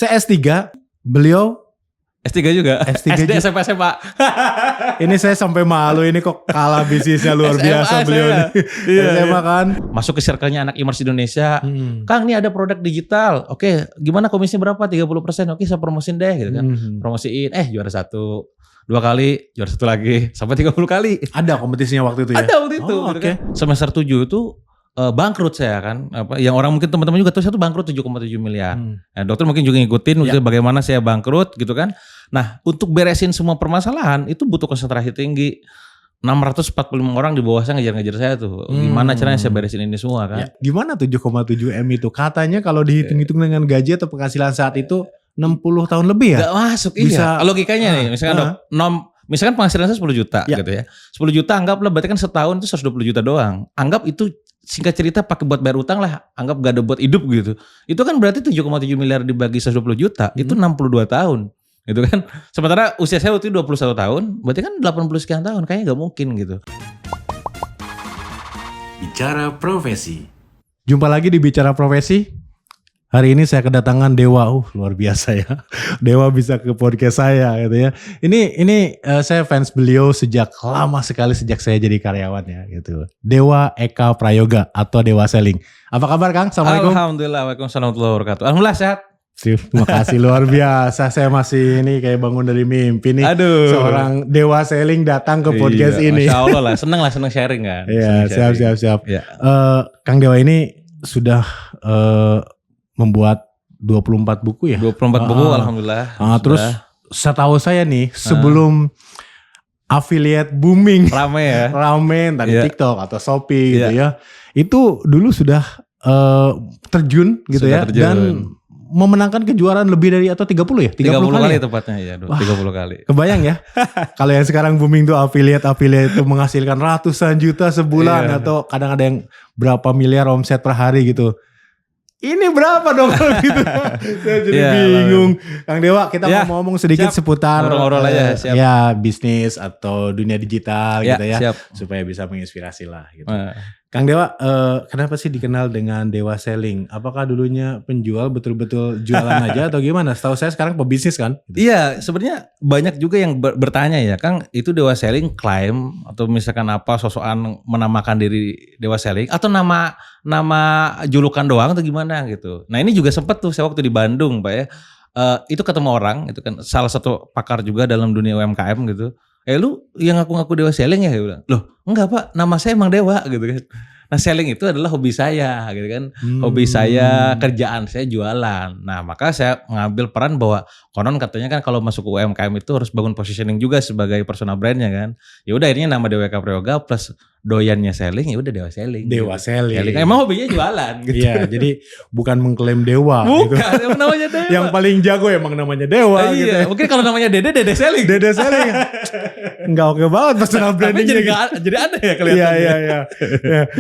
Saya S3, beliau S3 juga. S3 SD, juga. SMP, SMA. Ini saya sampai malu ini kok kalah bisnisnya luar biasa beliau nih. Iya, SMA kan. Masuk ke circle-nya anak e-commerce Indonesia. Kang, ini ada produk digital. Oke, gimana komisinya berapa? 30%. Oke, saya promosiin deh gitu kan. Promosiin, juara 1, 2 kali, juara 1 lagi, sampai 30 kali. Ada kompetisinya waktu itu ya? Ada waktu itu. Gitu kan. Semester 7 itu bangkrut saya kan. Yang orang mungkin teman-teman juga tahu, saya tuh bangkrut 7,7 miliar. Nah, dokter mungkin juga ngikutin bagaimana saya bangkrut gitu kan. Nah, untuk beresin semua permasalahan itu butuh konsentrasi tinggi. 645 orang di bawah saya ngejar-ngejar saya tuh. Gimana caranya saya beresin ini semua kan? Ya, gimana 7,7 M itu? Katanya kalau dihitung-hitung dengan gaji atau penghasilan saat itu 60 tahun lebih ya? Gak masuk, Bisa, logikanya nih, misalkan misalkan penghasilan saya 10 juta gitu ya. 10 juta anggaplah berarti kan setahun itu 120 juta doang. Anggap itu singkat cerita pakai buat bayar utang lah. Anggap gak ada buat hidup gitu. Itu kan berarti 7,7 miliar dibagi 120 juta. Itu 62 tahun. Gitu kan. Sementara usia saya waktu itu 21 tahun. Berarti kan 80 sekian tahun. Kayaknya gak mungkin gitu. Bicara Profesi. Jumpa lagi di Bicara Profesi. Hari ini saya kedatangan Dewa, luar biasa ya. Dewa bisa ke podcast saya gitu ya. Ini saya fans beliau sejak lama sekali, sejak saya jadi karyawan ya gitu. Dewa Eka Prayoga atau Dewa Selling. Apa kabar Kang? Assalamualaikum. Alhamdulillah, waalaikumsalam warahmatullahi wabarakatuh. Alhamdulillah sehat. Terima kasih luar biasa. Saya masih ini kayak bangun dari mimpi nih. Aduh. Seorang Dewa Selling datang ke podcast ini. Masya Allah lah, seneng sharing kan. Iya, siap. Ya. Kang Dewa ini sudah membuat 24 buku ya? 24 buku alhamdulillah. Terus setahu saya nih sebelum affiliate booming rame ya. Rame tadi TikTok atau Shopee gitu ya. Itu dulu sudah terjun gitu sudah ya terjun. Dan memenangkan kejuaraan lebih dari atau 30 ya? 30 kali ya? tepatnya ya, 30 kali. Kebayang ya? Kalau yang sekarang booming tuh affiliate itu menghasilkan ratusan juta sebulan atau kadang ada yang berapa miliar omset per hari gitu. Ini berapa dong kalau gitu? Saya jadi bingung. Kang Dewa, kita mau ngomong sedikit seputar bisnis atau dunia digital gitu ya. Siap. Supaya bisa menginspirasi lah gitu. Kang Dewa, kenapa sih dikenal dengan Dewa Selling? Apakah dulunya penjual betul-betul jualan aja atau gimana? Setahu saya sekarang pebisnis kan? Iya, sebenarnya banyak juga yang bertanya ya, Kang, itu Dewa Selling klaim atau misalkan apa sosokan menamakan diri Dewa Selling atau nama julukan doang atau gimana gitu. Nah, ini juga sempat tuh saya waktu di Bandung, Pak ya. Itu ketemu orang, itu kan salah satu pakar juga dalam dunia UMKM gitu. Lu yang ngaku-ngaku Dewa Selling ya? Dia bilang, loh enggak Pak, nama saya emang Dewa gitu kan. Nah, selling itu adalah hobi saya gitu kan. Hobi saya, kerjaan saya jualan. Nah, maka saya mengambil peran bahwa konon katanya kan kalau masuk ke UMKM itu harus bangun positioning juga sebagai personal brandnya kan. Ya udah akhirnya nama Dewa Eka Prayoga plus doyannya selling, ya udah Dewa Selling. Dewa gitu. Selling. Emang hobinya jualan gitu. Iya, jadi bukan mengklaim Dewa Bukan, gitu. emang namanya Dewa. Yang paling jago emang namanya Dewa gitu. Iya, mungkin kalau namanya Dede Selling. Dede Selling. Enggak oke banget personal brandingnya gitu. Jadi aneh ya kelihatan. Iya.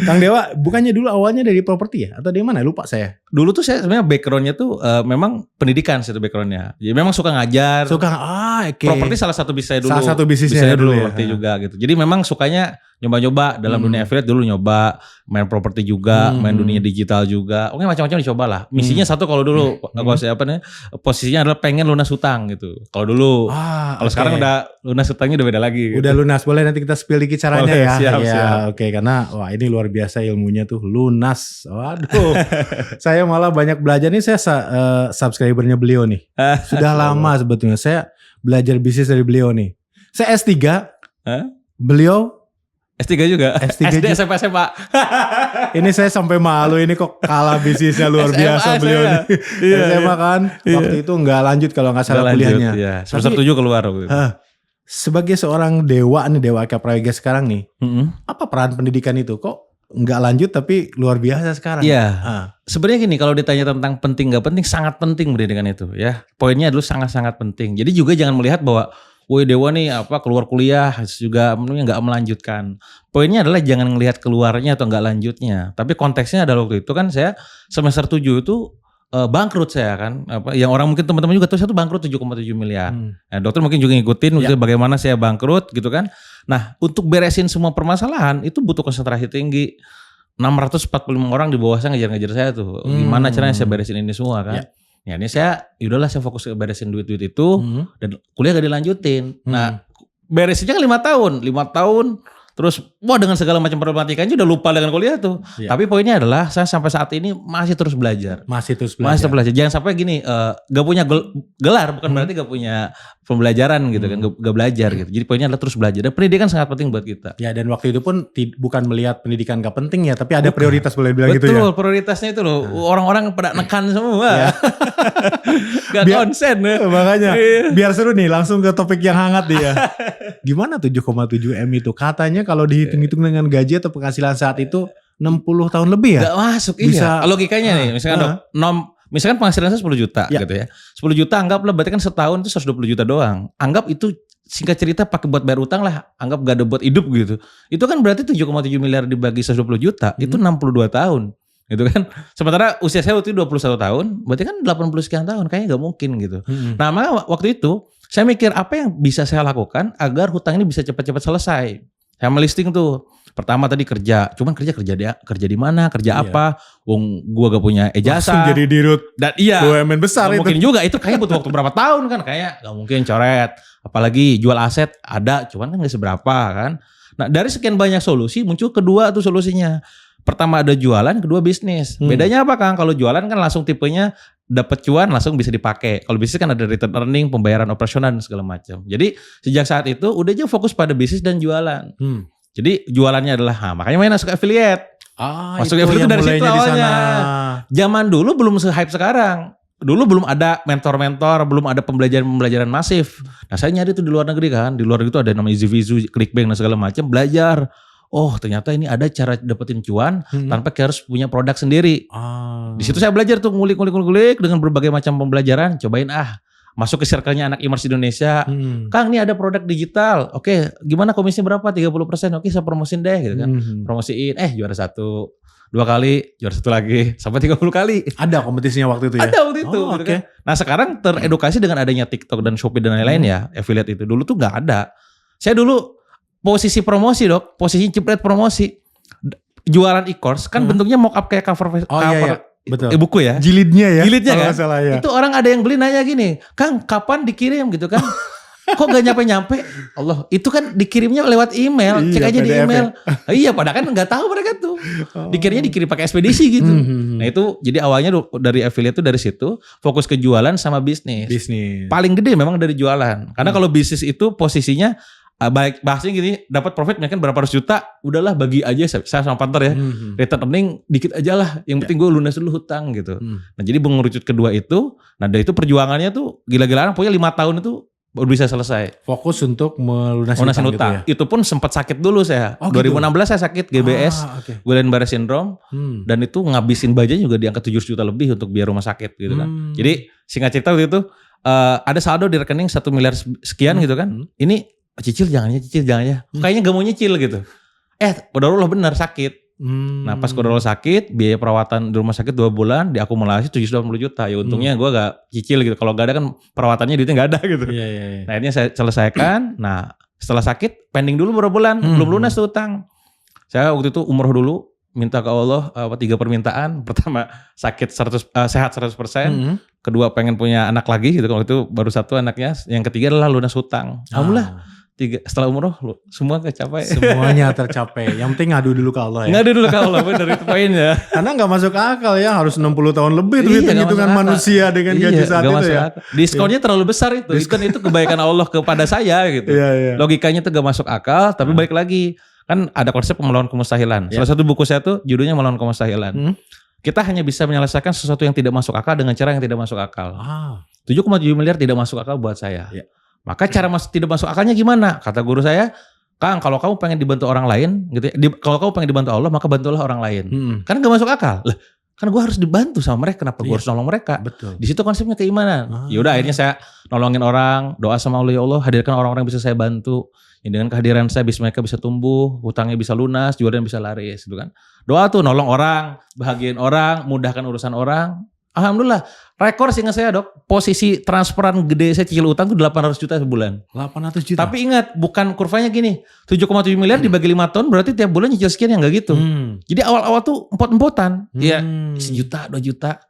Kang Dewa, bukannya dulu awalnya dari properti ya? Atau dari mana? Lupa saya. Dulu tuh saya sebenarnya backgroundnya tuh memang pendidikan satu backgroundnya. Jadi memang suka ngajar. Properti salah satu bisnisnya dulu. Salah satu bisnisnya dulu ya. properti juga gitu. Jadi memang sukanya nyoba-nyoba dalam dunia affiliate dulu nyoba main properti juga, main dunia digital juga. Oke, macam-macam dicoba lah. Misinya satu kalau dulu kalau saya posisinya adalah pengen lunas hutang gitu. Kalau dulu. Kalau sekarang udah lunas hutangnya udah beda lagi. Gitu. Udah lunas, boleh nanti kita spill dikit caranya ya. Siap. Oke, karena wah ini luar biasa ilmunya tuh lunas. Waduh. Saya malah banyak belajar nih, saya subscribernya beliau nih. Sudah lama sebetulnya saya belajar bisnis dari beliau nih. Saya S3. Beliau S3 juga. SD, juga. SMP, SMA. Ini saya sampai malu ini kok kalah bisnisnya luar biasa beliau nih. SMA kan. Waktu itu nggak lanjut kalau nggak salah kuliahnya. Iya. Semester 7 keluar. Sebagai seorang Dewa Eka Prayoga sekarang nih. Apa peran pendidikan itu? Kok nggak lanjut tapi luar biasa sekarang? Iya. Sebenarnya gini, kalau ditanya tentang penting nggak penting, sangat penting pendidikan itu ya. Poinnya adalah sangat-sangat penting. Jadi juga jangan melihat bahwa woi Dewa nih keluar kuliah juga nggak melanjutkan. Poinnya adalah jangan ngelihat keluarnya atau nggak lanjutnya. Tapi konteksnya adalah waktu itu kan saya semester 7 itu bangkrut saya kan. Yang orang mungkin teman-teman juga tahu saya tuh bangkrut 7,7 miliar. Nah, dokter mungkin juga ngikutin bagaimana saya bangkrut gitu kan. Nah, untuk beresin semua permasalahan itu butuh konsentrasi tinggi. 645 orang di bawah saya ngejar-ngejar saya tuh. Gimana caranya saya beresin ini semua kan. Ya ini yaudahlah saya fokus ke beresin duit-duit itu dan kuliah gak dilanjutin. Nah beresinnya kan 5 tahun. Terus dengan segala macam problematikanya udah lupa dengan kuliah tuh. Iya. Tapi poinnya adalah saya sampai saat ini masih terus belajar. Masih terus belajar. Jangan sampai gini, gak punya gelar bukan berarti gak punya pembelajaran gitu kan, gak belajar gitu. Jadi poinnya adalah terus belajar. Dan pendidikan sangat penting buat kita. Ya dan waktu itu pun bukan melihat pendidikan gak penting ya, tapi ada prioritas boleh bilang gitu ya. Betul, prioritasnya itu loh. Orang-orang pada nekan semua. Gak konsen. Makanya biar seru nih, langsung ke topik yang hangat nih ya. Gimana 7,7 M itu? Katanya kalau dihitung-hitung dengan gaji atau penghasilan saat itu 60 tahun lebih ya? Gak masuk, Bisa, iya. Logikanya nih, misalkan penghasilan saya 10 juta gitu ya. 10 juta anggaplah berarti kan setahun itu 120 juta doang. Anggap itu singkat cerita pakai buat bayar utang lah. Anggap gak ada buat hidup gitu. Itu kan berarti 7,7 miliar dibagi 120 juta, itu 62 tahun. Gitu kan. Sementara usia saya waktu itu 21 tahun, berarti kan 80 sekian tahun. Kayaknya gak mungkin gitu. Nah maka waktu itu saya mikir apa yang bisa saya lakukan agar hutang ini bisa cepat-cepat selesai. Saya melisting tuh. Pertama tadi kerja, cuman kerja di mana, kerja apa? Gua gak punya ijazah. Langsung jadi dirut. Dan iya. BUMN besar itu. Mungkin juga itu kayak butuh waktu berapa tahun kan, kayak gak mungkin coret. Apalagi jual aset ada, cuman kan gak seberapa kan. Nah dari sekian banyak solusi muncul kedua tuh solusinya. Pertama ada jualan, kedua bisnis. Bedanya apa Kang? Kalau jualan kan langsung tipenya dapat cuan langsung bisa dipakai. Kalau bisnis kan ada return earning, pembayaran operasional dan segala macam. Jadi sejak saat itu udah aja fokus pada bisnis dan jualan. Jadi jualannya adalah makanya main masuk affiliate. Masuk affiliate itu dari situ awalnya. Zaman dulu belum se-hype sekarang. Dulu belum ada mentor-mentor, belum ada pembelajaran masif. Nah saya nyari itu di luar negeri kan. Di luar negeri itu ada namanya Easyvizu, Clickbank dan segala macam. Belajar. Oh ternyata ini ada cara dapetin cuan tanpa harus punya produk sendiri. Di situ saya belajar tuh ngulik dengan berbagai macam pembelajaran. Cobain masuk ke circle-nya anak e-commerce Indonesia. Kang ini ada produk digital. Oke, gimana komisinya berapa? 30%. Oke, saya promosiin deh gitu kan. Promosiin, juara 1, 2 kali, juara 1 lagi, sampai 30 kali. Ada kompetisinya waktu itu ya? Ada waktu itu. Gitu kan. Nah sekarang teredukasi dengan adanya TikTok dan Shopee dan lain-lain ya, affiliate itu. Dulu tuh gak ada. Saya dulu posisi promosi Dok, posisi jepret promosi. Jualan e-course kan bentuknya mock up kayak cover. Iya. Betul. Buku ya. Jilidnya ya. Jilidnya kan. Salah, ya. Itu orang ada yang beli nanya gini, Kang kapan dikirim gitu kan. Kok gak nyampe-nyampe? Allah, itu kan dikirimnya lewat email. Cek aja PDF di email. Iya, padahal kan gak tahu mereka tuh. Dikirimnya dikirim pakai ekspedisi gitu. Nah itu jadi awalnya dari affiliate tuh dari situ. Fokus ke jualan sama bisnis. Paling gede memang dari jualan. Karena kalau bisnis itu posisinya baik bahasanya gini, dapat profit mungkin berapa ratus juta, udahlah bagi aja saya sama partner ya. Return earning dikit aja lah, yang penting gue lunas dulu hutang gitu. Nah jadi mengerucut kedua itu, nah dari itu perjuangannya tuh gila-gilaan, pokoknya 5 tahun itu baru bisa selesai. Fokus untuk melunasi hutang. Gitu ya? Itu pun sempat sakit dulu saya. 2016 saya sakit GBS, Guillain-Barré syndrome, dan itu ngabisin budget juga di angka 7 juta lebih untuk biaya rumah sakit gitu kan. Jadi singkat cerita waktu itu ada saldo di rekening 1 miliar sekian gitu kan. Ini cicil jangan ya. Kayaknya gak mau nyicil gitu. Qadarullah benar sakit. Nah pas qadarullah sakit, biaya perawatan di rumah sakit 2 bulan diakumulasi 780 juta. Ya untungnya gue gak cicil gitu. Kalau gak ada kan perawatannya duitnya gak ada gitu. Iya. Nah akhirnya saya selesaikan. Nah setelah sakit pending dulu beberapa bulan. Belum lunas tuh utang. Saya waktu itu umroh dulu. Minta ke Allah 3 permintaan. Pertama sakit sehat 100%. Kedua pengen punya anak lagi gitu. Kalau itu baru 1 anaknya. Yang ketiga adalah lunas hutang. Alhamdulillah. Setelah umroh semua kecapai. Semuanya tercapai. Yang penting ngadu dulu ke Allah ya. Ngadu dulu ke Allah, benar itu poinnya. Karena gak masuk akal ya, harus 60 tahun lebih tuh hitung-hitungan manusia dengan gaji saat itu ya. Diskonnya terlalu besar itu. Itu kebaikan Allah kepada saya gitu. Logikanya tuh gak masuk akal, tapi balik lagi. Kan ada konsep melawan kemustahilan. Salah satu buku saya tuh judulnya Melawan Kemustahilan. Kita hanya bisa menyelesaikan sesuatu yang tidak masuk akal dengan cara yang tidak masuk akal. 7,7 miliar tidak masuk akal buat saya. Maka cara tidak masuk akalnya gimana? Kata guru saya, Kang, kalau kamu pengen dibantu orang lain, gitu ya, kalau kamu pengen dibantu Allah, maka bantulah orang lain. Karena gak masuk akal. Lah, kan gue harus dibantu sama mereka, kenapa gue harus nolong mereka? Betul. Di situ konsepnya keimanan. Yaudah, akhirnya saya nolongin orang, doa sama Allah, ya Allah, hadirkan orang-orang yang bisa saya bantu. Dengan kehadiran saya, mereka bisa tumbuh, hutangnya bisa lunas, jualan bisa laris, gitu kan. Doa tuh nolong orang, bahagiain orang, mudahkan urusan orang. Alhamdulillah, rekor seingat saya Dok, posisi transferan gede saya cicil utang tuh 800 juta sebulan. 800 juta? Tapi ingat, bukan kurvanya gini, 7,7 miliar dibagi 5 tahun berarti tiap bulan nyicil sekian, yang gak gitu. Jadi awal-awal tuh empot-empotan, ya 1 juta, 2 juta.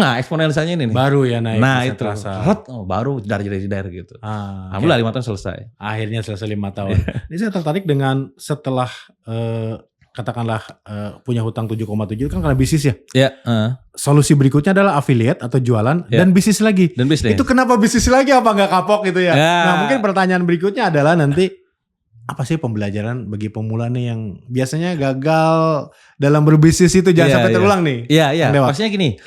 Nah eksponensialnya ini nih. Baru ya naik. Nah bisa itu terasa. baru dar gitu. Ah, Alhamdulillah 5 tahun selesai. akhirnya selesai 5 tahun. Ini saya tertarik dengan setelah katakanlah punya hutang 7,7 kan karena bisnis ya. Ya. Solusi berikutnya adalah affiliate atau jualan dan bisnis lagi. Dan bisnis. Itu kenapa bisnis lagi apa nggak kapok gitu ya? Ya. Nah mungkin pertanyaan berikutnya adalah nanti apa sih pembelajaran bagi pemula nih yang biasanya gagal dalam berbisnis itu jangan sampai terulang nih. Iya. Maksudnya gini,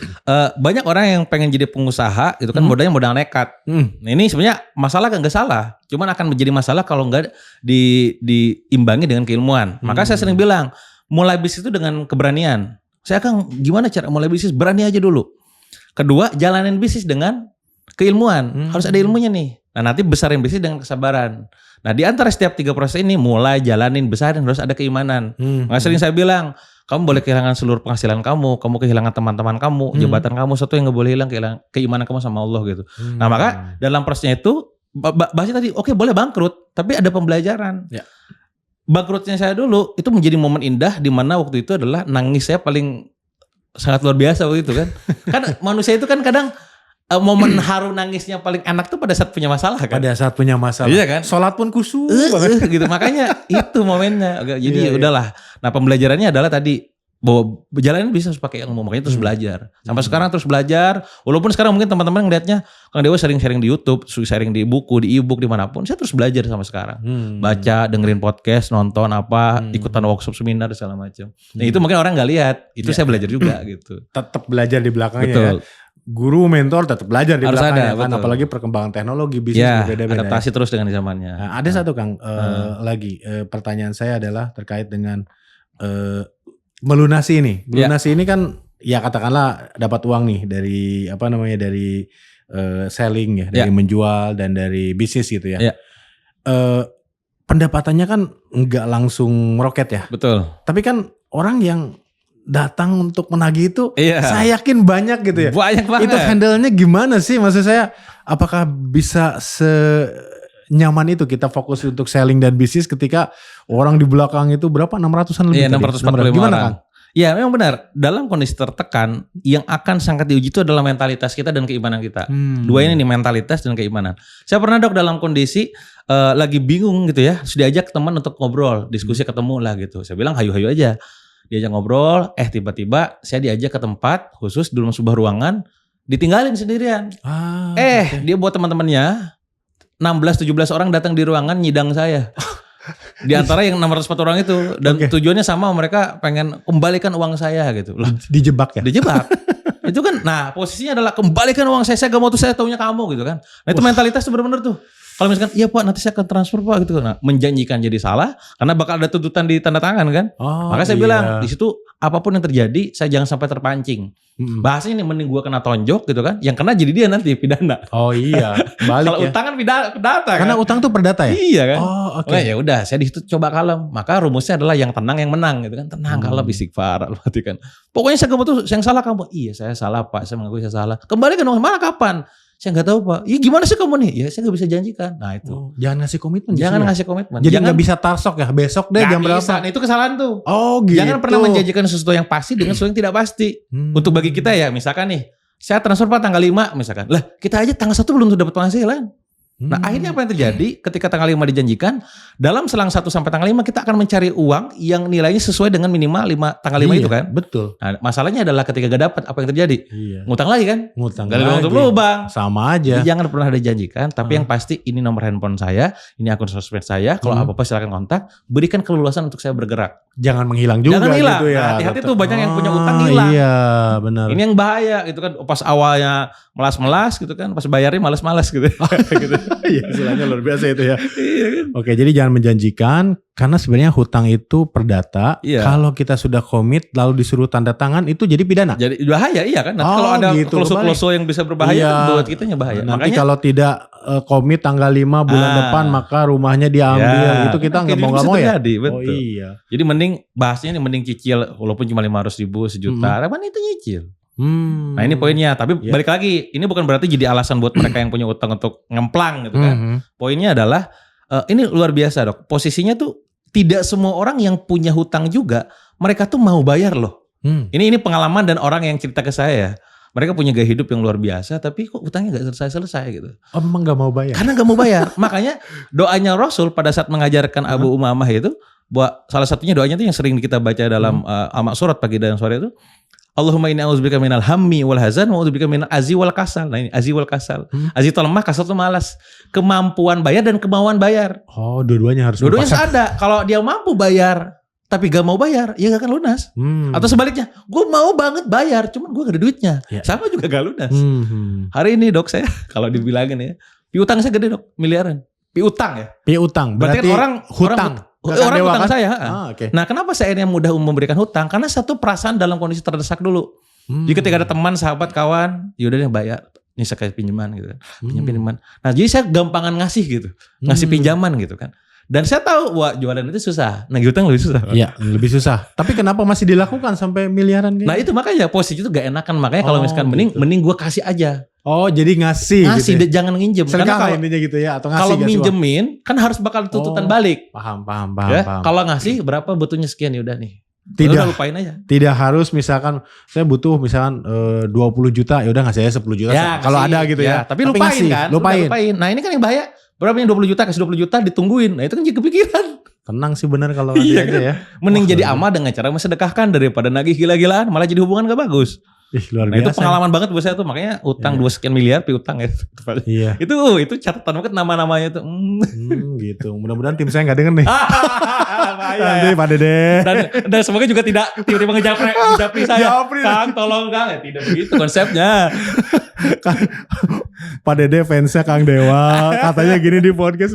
banyak orang yang pengen jadi pengusaha itu kan modalnya modal nekat. Nah ini sebenarnya masalah nggak salah, cuman akan menjadi masalah kalau nggak diimbangi dengan keilmuan. Maka saya sering bilang mulai bisnis itu dengan keberanian. Saya akan gimana cara mulai bisnis, berani aja dulu. Kedua, jalanin bisnis dengan keilmuan. Harus ada ilmunya nih. Nah nanti besarin bisnis dengan kesabaran. Nah di antara setiap 3 proses ini mulai jalanin, besarin, harus ada keimanan. Makanya sering saya bilang, kamu boleh kehilangan seluruh penghasilan kamu kehilangan teman-teman kamu, jabatan kamu, satu yang gak boleh hilang, keimanan kamu sama Allah gitu. Nah maka dalam prosesnya itu, bahasnya tadi, oke boleh bangkrut, tapi ada pembelajaran. Ya. Bangkrutnya saya dulu, itu menjadi momen indah di mana waktu itu adalah nangis saya paling sangat luar biasa waktu itu kan. Kan manusia itu kan kadang momen haru nangisnya paling enak tuh pada saat punya masalah kan. Pada saat punya masalah. Iya kan. Sholat pun khusyuk gitu. Makanya itu momennya. Jadi udahlah. Nah pembelajarannya adalah tadi bahwa jalanin bisa pakai ilmu, makanya terus belajar. Sampai sekarang terus belajar. Walaupun sekarang mungkin teman-teman ngeliatnya Kang Dewa sering sharing di YouTube, sharing di buku, di e-book, dimanapun. Saya terus belajar sampai sekarang. Baca, dengerin podcast, nonton apa, ikutan workshop, seminar segala macam. Nah itu mungkin orang nggak lihat. Itu saya belajar juga gitu. Tetap belajar di belakangnya. Betul. Ya. Guru, mentor tetap belajar di Harus belakangnya ada, kan, betul. apalagi perkembangan teknologi bisnis berbeda-beda. Adaptasi terus dengan zamannya. Nah, ada satu Kang lagi pertanyaan saya adalah terkait dengan melunasi ini. Melunasi ini kan ya katakanlah dapat uang nih dari dari selling ya, dari menjual dan dari bisnis gitu ya. Pendapatannya kan nggak langsung meroket ya. Betul. Tapi kan orang yang datang untuk menagih itu saya yakin banyak gitu ya. Banyak banget. Itu handle-nya gimana sih? Maksud saya apakah bisa senyaman itu kita fokus untuk selling dan bisnis ketika orang di belakang itu berapa? 600-an lebih. Iya, 645 Gimana orang. Kang? Ya memang benar. Dalam kondisi tertekan yang akan sangat diuji itu adalah mentalitas kita dan keimanan kita. Dua ini nih, mentalitas dan keimanan. Saya pernah Dok dalam kondisi lagi bingung gitu ya. Sudah diajak teman untuk ngobrol, diskusi ketemu lah gitu. Saya bilang hayu-hayu aja. Diajak ngobrol, tiba-tiba saya diajak ke tempat khusus dalam sebuah ruangan, ditinggalin sendirian. Dia buat teman-temannya 16-17 orang datang di ruangan nyidang saya. Di antara yang 604 orang itu, dan tujuannya sama, mereka pengen kembalikan uang saya gitu. Lah, dijebak ya? Dijebak. Itu kan, nah posisinya adalah kembalikan uang saya gak mau tuh, saya taunya kamu gitu kan. Nah itu mentalitas tuh bener-bener tuh. Kalau misalkan, iya Pak nanti saya akan transfer Pak gitu. Nah menjanjikan jadi salah, karena bakal ada tuntutan di tanda tangan kan. Maka saya bilang, di situ apapun yang terjadi, saya jangan sampai terpancing. Bahasanya nih mending gua kena tonjok gitu kan. Yang kena jadi dia nanti pidana. Oh iya, balik kalau ya. utang kan perdata kan. Karena utang tuh perdata ya? Iya kan. Oh oke. Ya udah, saya di situ coba kalem. Maka rumusnya adalah yang tenang yang menang gitu kan. Tenang, kalem, istighfar, kan. Pokoknya saya tuh yang salah kamu. Iya saya salah Pak, saya mengakui saya salah. Kembalikan dong, mana kapan? Saya nggak tahu Pak. Ya gimana sih kamu nih? Ya saya nggak bisa janjikan. Nah itu. Jangan ngasih komitmen. Jangan ngasih komitmen. Jadi nggak bisa tarsok ya. Besok deh jam berapa? Nah itu kesalahan tuh. Oh gitu. Jangan pernah menjanjikan sesuatu yang pasti dengan sesuatu yang tidak pasti. Untuk bagi kita ya, misalkan nih, saya transfer Pak tanggal 5 misalkan. Lah kita aja tanggal 1 belum dapat penghasilan. Nah akhirnya apa yang terjadi ketika tanggal 5 dijanjikan, dalam selang 1 sampai tanggal 5 kita akan mencari uang yang nilainya sesuai dengan minimal tanggal 5 itu kan. Betul. Nah masalahnya adalah ketika gak dapat, apa yang terjadi? Ngutang lagi kan? Ngutang gak ada untuk lubang. Sama aja. Jadi jangan pernah dijanjikan, tapi yang pasti ini nomor handphone saya, ini akun sosmed saya, kalau apa-apa silakan kontak, berikan keleluasan untuk saya bergerak. Jangan menghilang juga. Jangan hilang. Gitu ya. Nah, hati-hati tuh banyak yang punya utang hilang. Iya benar. Ini yang bahaya gitu kan. Pas awalnya melas-melas gitu kan, pas bayarnya malas-malas gitu. Iya istilahnya luar biasa itu ya. Iya kan. Oke jadi jangan menjanjikan, karena sebenarnya hutang itu perdata. Kalau kita sudah komit lalu disuruh tanda tangan itu jadi pidana. Jadi bahaya iya kan. Nanti kalau ada klausul-klausul yang bisa berbahaya buat kitanya bahaya. Nanti makanya kalau tidak komit tanggal 5 bulan depan maka rumahnya diambil. Itu kita nggak mau ya. Betul. Oh iya. Jadi mending bahasanya nih, mending cicil walaupun cuma 500.000, sejuta, apa itu nyicil. Nah ini poinnya, tapi balik lagi, ini bukan berarti jadi alasan buat mereka yang punya utang untuk ngemplang gitu kan. Poinnya adalah ini luar biasa Dok. Posisinya tuh tidak semua orang yang punya hutang juga mereka tuh mau bayar loh. Ini pengalaman dan orang yang cerita ke saya ya. Mereka punya gaya hidup yang luar biasa, tapi kok utangnya gak selesai-selesai gitu. Oh, memang gak mau bayar? Karena gak mau bayar. Makanya doanya Rasul pada saat mengajarkan Abu Umamah itu, bahwa salah satunya doanya itu yang sering kita baca dalam surat pagi dan sore itu, Allahumma inni a'udzubika minal hammi wal hazan wa a'udzubika minal azi wal kasal. Nah ini azi wal kasal. Azi itu lemah, kasal itu malas. Kemampuan bayar dan kemauan bayar. Oh, dua-duanya harus. Dua-duanya ada. Kalau dia mampu bayar tapi gak mau bayar, ya gak akan lunas. Atau sebaliknya, gue mau banget bayar, cuman gue gak ada duitnya. Sama juga gak lunas. Hari ini dok saya, kalau dibilangin ya, piutang saya gede dok, miliaran. Piutang ya. Piutang, berarti kan orang hutang. Orang hutang kan? saya. Okay. Nah kenapa saya ini mudah memberikan hutang? Karena satu perasaan dalam kondisi terdesak dulu. Jadi ketika ada teman, sahabat, kawan, yaudah deh bayar. Ini saya kayak pinjaman gitu. Pinjaman. Nah jadi saya gampangan ngasih gitu. Ngasih pinjaman gitu kan. Dan saya tahu wah jualan itu susah. Nah hutang lebih susah. Iya lebih susah. Tapi kenapa masih dilakukan sampai miliaran gitu? Nah itu makanya posisi itu gak enakan. Makanya kalau misalkan mending gue kasih aja. Oh jadi ngasih gitu ya? Jangan nginjem. Karena kalau intinya gitu ya, atau ngasih kalau minjemin kan harus bakal tuntutan balik. Paham. Ya? Kalau ngasih berapa butuhnya sekian ya udah nih. Tidak, lupain aja. Tidak harus misalkan saya butuh misalkan 20 juta, ya udah ngasih aja 10 juta. Ya, kalau ada gitu ya. Tapi lupain ngasih, kan? Lupain. Nah ini kan yang bahaya. Berapa yang 20 juta, kasih 20 juta ditungguin. Nah itu kan jadi kepikiran. Tenang sih benar kalau ada aja ya. Mending jadi amal dengan cara mensedekahkan daripada nagih gila-gilaan. Malah jadi hubungan gak bagus. Luar biasa. Itu pengalaman banget buat saya tuh. Makanya utang 2 sekian miliar piutang ya. Iya. Itu catatan banget nama-namanya tuh. Gitu. Mudah-mudahan tim saya gak denger nih. Nanti Pak Dede. Dan semoga juga tidak tiba-tiba ngejapri saya. Kang tolong Kang. Ya, tidak begitu konsepnya. Pak Dede fansnya Kang Dewa. Katanya gini di podcast.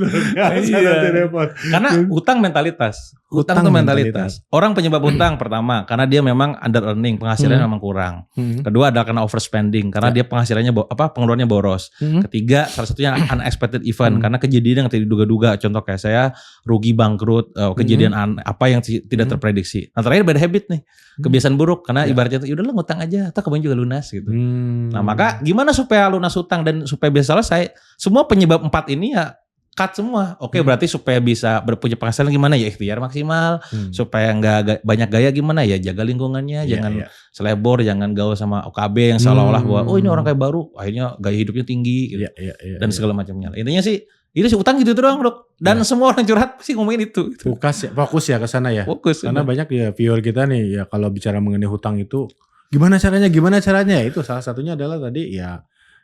Karena utang mentalitas. Utang itu mentalitas. Orang penyebab utang pertama karena dia memang under earning, penghasilannya memang kurang. Kedua adalah karena overspending karena dia penghasilannya pengeluarannya boros. Ketiga salah satunya unexpected event karena kejadian yang tidak diduga-duga. Contoh kayak saya rugi bangkrut, kejadian apa yang tidak terprediksi. Nah terakhir bad habit nih, kebiasaan buruk karena ibaratnya itu yaudahlah ngutang aja, atau kemudian juga lunas gitu. Nah maka gimana supaya lunas utang dan supaya bisa selesai? Semua penyebab 4 ini ya cut semua. Oke, berarti supaya bisa punya penghasilan gimana ya ikhtiar maksimal, supaya nggak banyak gaya gimana ya jaga lingkungannya, jangan selebor, jangan gaul sama OKB yang seolah-olah bahwa oh ini orang kayak baru, akhirnya gaya hidupnya tinggi gitu. Dan segala macamnya. Intinya sih itu sih utang gitu doang dok. Dan semua orang curhat pasti ngomongin itu. Fokus ya ke sana ya. Fokus. Karena banyak ya viewer kita nih ya kalau bicara mengenai hutang itu gimana caranya itu salah satunya adalah tadi ya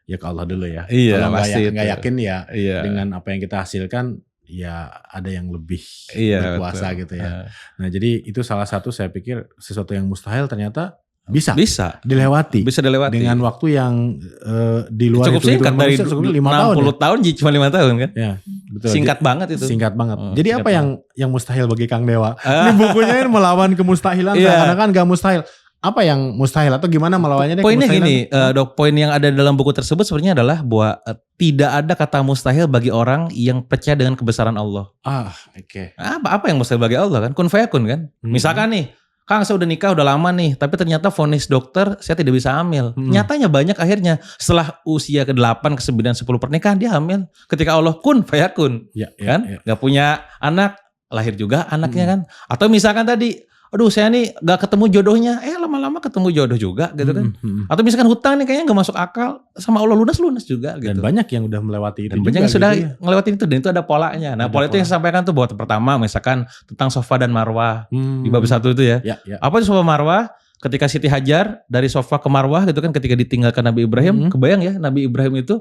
ke Allah dulu ya. Iya, kalau pasti nggak yakin ya dengan apa yang kita hasilkan ya ada yang lebih berkuasa betul. Gitu ya. Nah jadi itu salah satu saya pikir sesuatu yang mustahil ternyata bisa dilewati. Bisa dilewati dengan waktu yang di luar cukup singkat dari 5 tahun ya? Cuma 5 tahun kan. Ya, betul. Singkat banget itu. Singkat banget. Jadi apa yang mustahil bagi Kang Dewa? Ini bukunya melawan kemustahilan karena kan gak mustahil. Apa yang mustahil atau gimana melawannya? Poinnya gini, dok, poin yang ada dalam buku tersebut sebenarnya adalah bahwa tidak ada kata mustahil bagi orang yang percaya dengan kebesaran Allah. Oke. Apa yang mustahil bagi Allah kan? Kun fayakun kan? Misalkan nih, Kang saya udah nikah udah lama nih, tapi ternyata vonis dokter saya tidak bisa hamil. Nyatanya banyak akhirnya setelah usia ke-8, ke-9, 10 pernikahan dia hamil. Ketika Allah kun fayakun, kan? Gak punya anak, lahir juga anaknya kan? Atau misalkan tadi, aduh saya nih gak ketemu jodohnya, lama-lama ketemu jodoh juga gitu kan. Atau misalkan hutang nih kayaknya gak masuk akal, sama Allah lunas juga gitu. Dan banyak yang udah melewati itu dan juga. Banyak yang sudah gitu ngelewatin itu dan itu ada polanya. Nah pola itu yang saya sampaikan tuh bahwa pertama misalkan tentang Sofa dan Marwah di bab 1 itu ya. Apa itu Sofa Marwah? Ketika Siti Hajar dari Sofa ke Marwah gitu kan ketika ditinggalkan Nabi Ibrahim, kebayang ya Nabi Ibrahim itu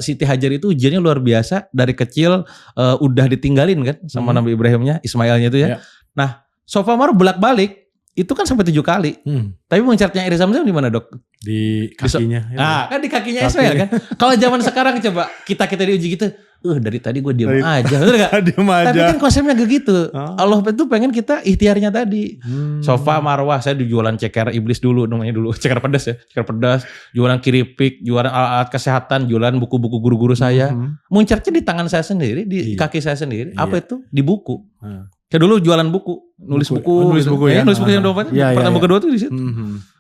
Siti Hajar itu ujiannya luar biasa dari kecil udah ditinggalin kan sama Nabi Ibrahimnya, Ismailnya itu ya. Nah Sofa Marwah bolak-balik itu kan sampai 7 kali. Tapi mencartnya Iri Zamzam di mana dok? Di kakinya. Kan di kakinya Ismail kan. Kalau zaman sekarang coba kita diuji gitu. Dari tadi gue diem aja. Betul gak? Diem aja. Tapi kan konsepnya gak gitu. Allah itu pengen kita ikhtiarnya tadi. Sofa Marwah saya dijualan ceker iblis dulu namanya dulu. Ceker pedas ya. Ceker pedas. Jualan kiripik. Jualan alat kesehatan. Jualan buku-buku guru-guru saya. Muncarnya di tangan saya sendiri. Di kaki saya sendiri. Apa itu? Di buku. Saya dulu jualan buku, nulis buku ya. Nulis buku yang pertama kedua tuh di situ.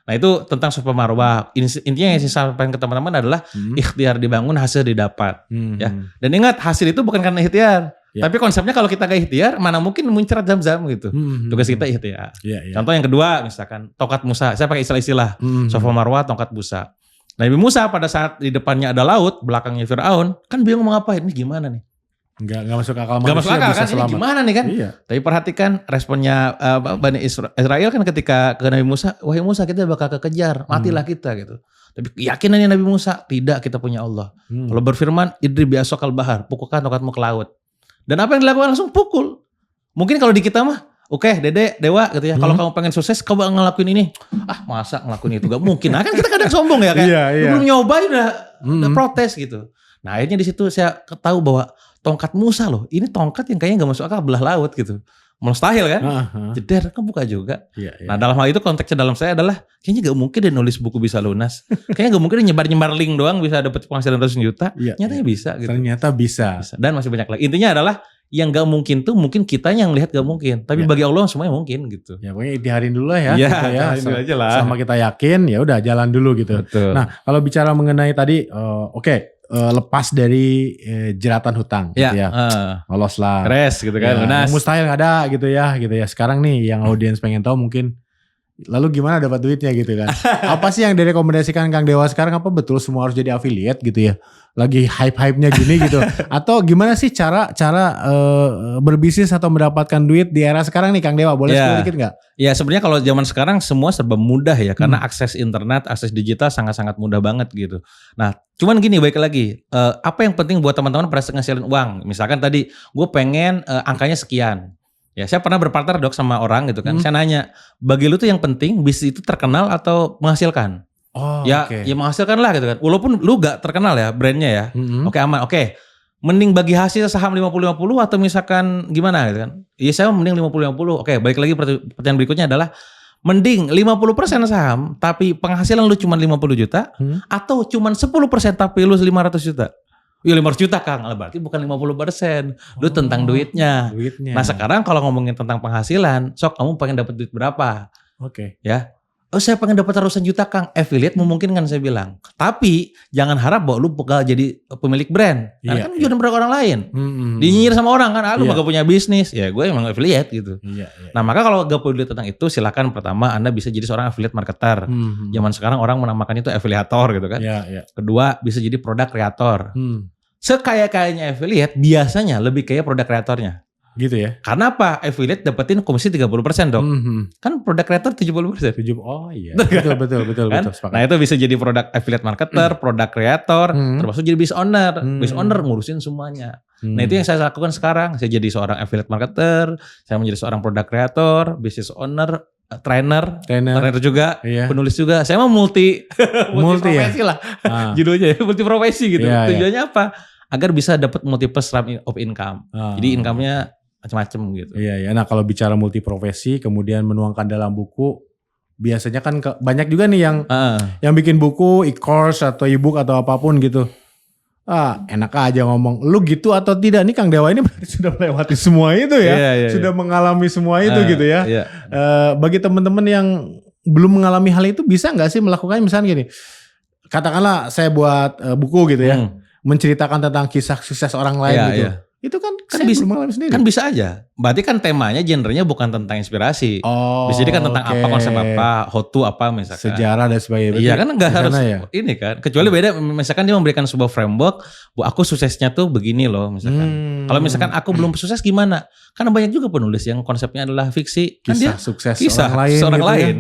Nah itu tentang Sofa Marwah. Intinya yang saya sampaikan ke teman-teman adalah ikhtiar dibangun, hasil didapat. Ya. Dan ingat hasil itu bukan karena ikhtiar, Ya. Tapi konsepnya kalau kita gak ikhtiar, mana mungkin muncrat zam-zam gitu. Tugas kita ikhtiar. Contoh yang kedua, misalkan tongkat Musa. Saya pakai istilah-istilah. Safa Marwah, tongkat Musa. Nabi Musa pada saat di depannya ada laut, belakangnya Fir'aun, kan bingung mau ngapain. Ini gimana nih? Enggak masuk akal Gak masuk akal bisa kan, ini gimana nih kan? Iya. Tapi perhatikan responnya Bani Israel kan ketika ke Nabi Musa, wahai Musa kita bakal kekejar, matilah kita gitu. Tapi yakin nih Nabi Musa, tidak, kita punya Allah. Kalau berfirman, idri biasokal bahar, pukulkan tongkatmu ke laut. Dan apa yang dilakukan langsung pukul. Mungkin kalau di kita mah, oke, Dede, Dewa gitu ya. Kalau kamu pengen sukses, kamu ngelakuin ini. Masa ngelakuin itu? Gak mungkin. Nah kan kita kadang sombong ya kan. Belum nyoba udah protes gitu. Nah akhirnya di situ saya tahu bahwa tongkat Musa loh. Ini tongkat yang kayaknya gak masuk akal belah laut gitu. Mustahil kan? Jeder kan buka juga. Nah dalam hal itu konteksnya dalam saya adalah kayaknya gak mungkin deh nulis buku bisa lunas. Kayaknya gak mungkin nyebar-nyebar link doang bisa dapat penghasilan ratusan juta. Nyatanya bisa gitu. Ternyata bisa. Dan masih banyak lagi. Intinya adalah yang gak mungkin tuh mungkin kitanya yang lihat gak mungkin. Tapi bagi Allah semuanya mungkin gitu. Ya pokoknya ikhtiarin dulu lah ya. Gitu ya. Aja lah. Sama kita yakin ya udah jalan dulu gitu. Betul. Nah kalau bicara mengenai tadi lepas dari jeratan hutang gitu ya. Lolos lah. Kres gitu kan. Ya, mustahil gak ada gitu ya. Sekarang nih yang audiens pengen tahu mungkin lalu gimana dapat duitnya gitu kan. Apa sih yang direkomendasikan Kang Dewa sekarang, apa betul semua harus jadi affiliate gitu ya? Lagi hype-hype-nya gini gitu. Atau gimana sih cara berbisnis atau mendapatkan duit di era sekarang nih Kang Dewa? Boleh sebut dikit gak? Ya sebenarnya kalau zaman sekarang semua serba mudah ya. Karena akses internet, akses digital sangat-sangat mudah banget gitu. Nah cuman gini, baik lagi. Apa yang penting buat teman-teman pada ngasilin uang? Misalkan tadi gue pengen angkanya sekian. Ya saya pernah berpartner dok sama orang gitu kan. Saya nanya, bagi lu tuh yang penting bisnis itu terkenal atau menghasilkan? Ya menghasilkan lah gitu kan. Walaupun lu gak terkenal ya brandnya ya. Oke aman. Oke. Mending bagi hasil saham 50-50 atau misalkan gimana gitu kan. Iya saya mending 50-50. Oke, balik lagi pertanyaan berikutnya adalah mending 50% saham tapi penghasilan lu cuma 50 juta atau cuma 10% tapi lu 500 juta. Ya 500 juta Kang, berarti bukan 50%. Lu tentang duitnya. Nah sekarang kalau ngomongin tentang penghasilan, sok kamu pengen dapat duit berapa? Ya. Oh saya pengen dapat ratusan juta Kang, affiliate memungkinkan saya bilang. Tapi jangan harap bahwa lu bakal jadi pemilik brand. Karena kan juga ada orang lain. Dinyinyir sama orang kan, lu gak punya bisnis. Ya gue emang affiliate gitu. Nah maka kalau gak peduli tentang itu, silakan pertama Anda bisa jadi seorang affiliate marketer. Zaman sekarang orang menamakan itu afiliator gitu kan. Kedua bisa jadi produk kreator. Sekaya-kayanya affiliate biasanya lebih kaya produk kreatornya. Gitu ya. Karena apa? Affiliate dapetin komisi 30% dok. Kan produk kreator 70%. Oh iya. Betul. Kan? Nah itu bisa jadi produk affiliate marketer, produk kreator, termasuk jadi business owner. Business owner ngurusin semuanya. Nah itu yang saya lakukan sekarang. Saya jadi seorang affiliate marketer, saya menjadi seorang produk kreator, business owner, trainer juga, penulis juga. Saya mah multi profesi lah. Judulnya multi profesi gitu. Tujuannya apa? Agar bisa dapat multiple stream of income. Jadi income-nya macam-macam gitu. Iya. Nah kalau bicara multi profesi kemudian menuangkan dalam buku, biasanya kan banyak juga nih yang bikin buku, e-course atau e-book atau apapun gitu. Enak aja ngomong. Lu gitu atau tidak? Nih Kang Dewa ini berarti sudah melewati semua itu ya. Sudah mengalami semua itu gitu ya. Bagi teman-teman yang belum mengalami hal itu, bisa gak sih melakukannya? Misalnya gini, katakanlah saya buat buku gitu ya. Menceritakan tentang kisah sukses orang lain gitu. Itu kan bisa mengalami sendiri. Kan bisa aja. Berarti kan temanya, genrenya bukan tentang inspirasi. Bisa jadi kan tentang apa, konsep apa, how to apa misalkan. Sejarah dan sebagainya. Iya kan gak harus ini kan. Kecuali beda, misalkan dia memberikan sebuah framework, aku suksesnya tuh begini loh misalkan. Kalau misalkan aku belum sukses gimana? Karena banyak juga penulis yang konsepnya adalah fiksi. Kan kisah sukses orang lain.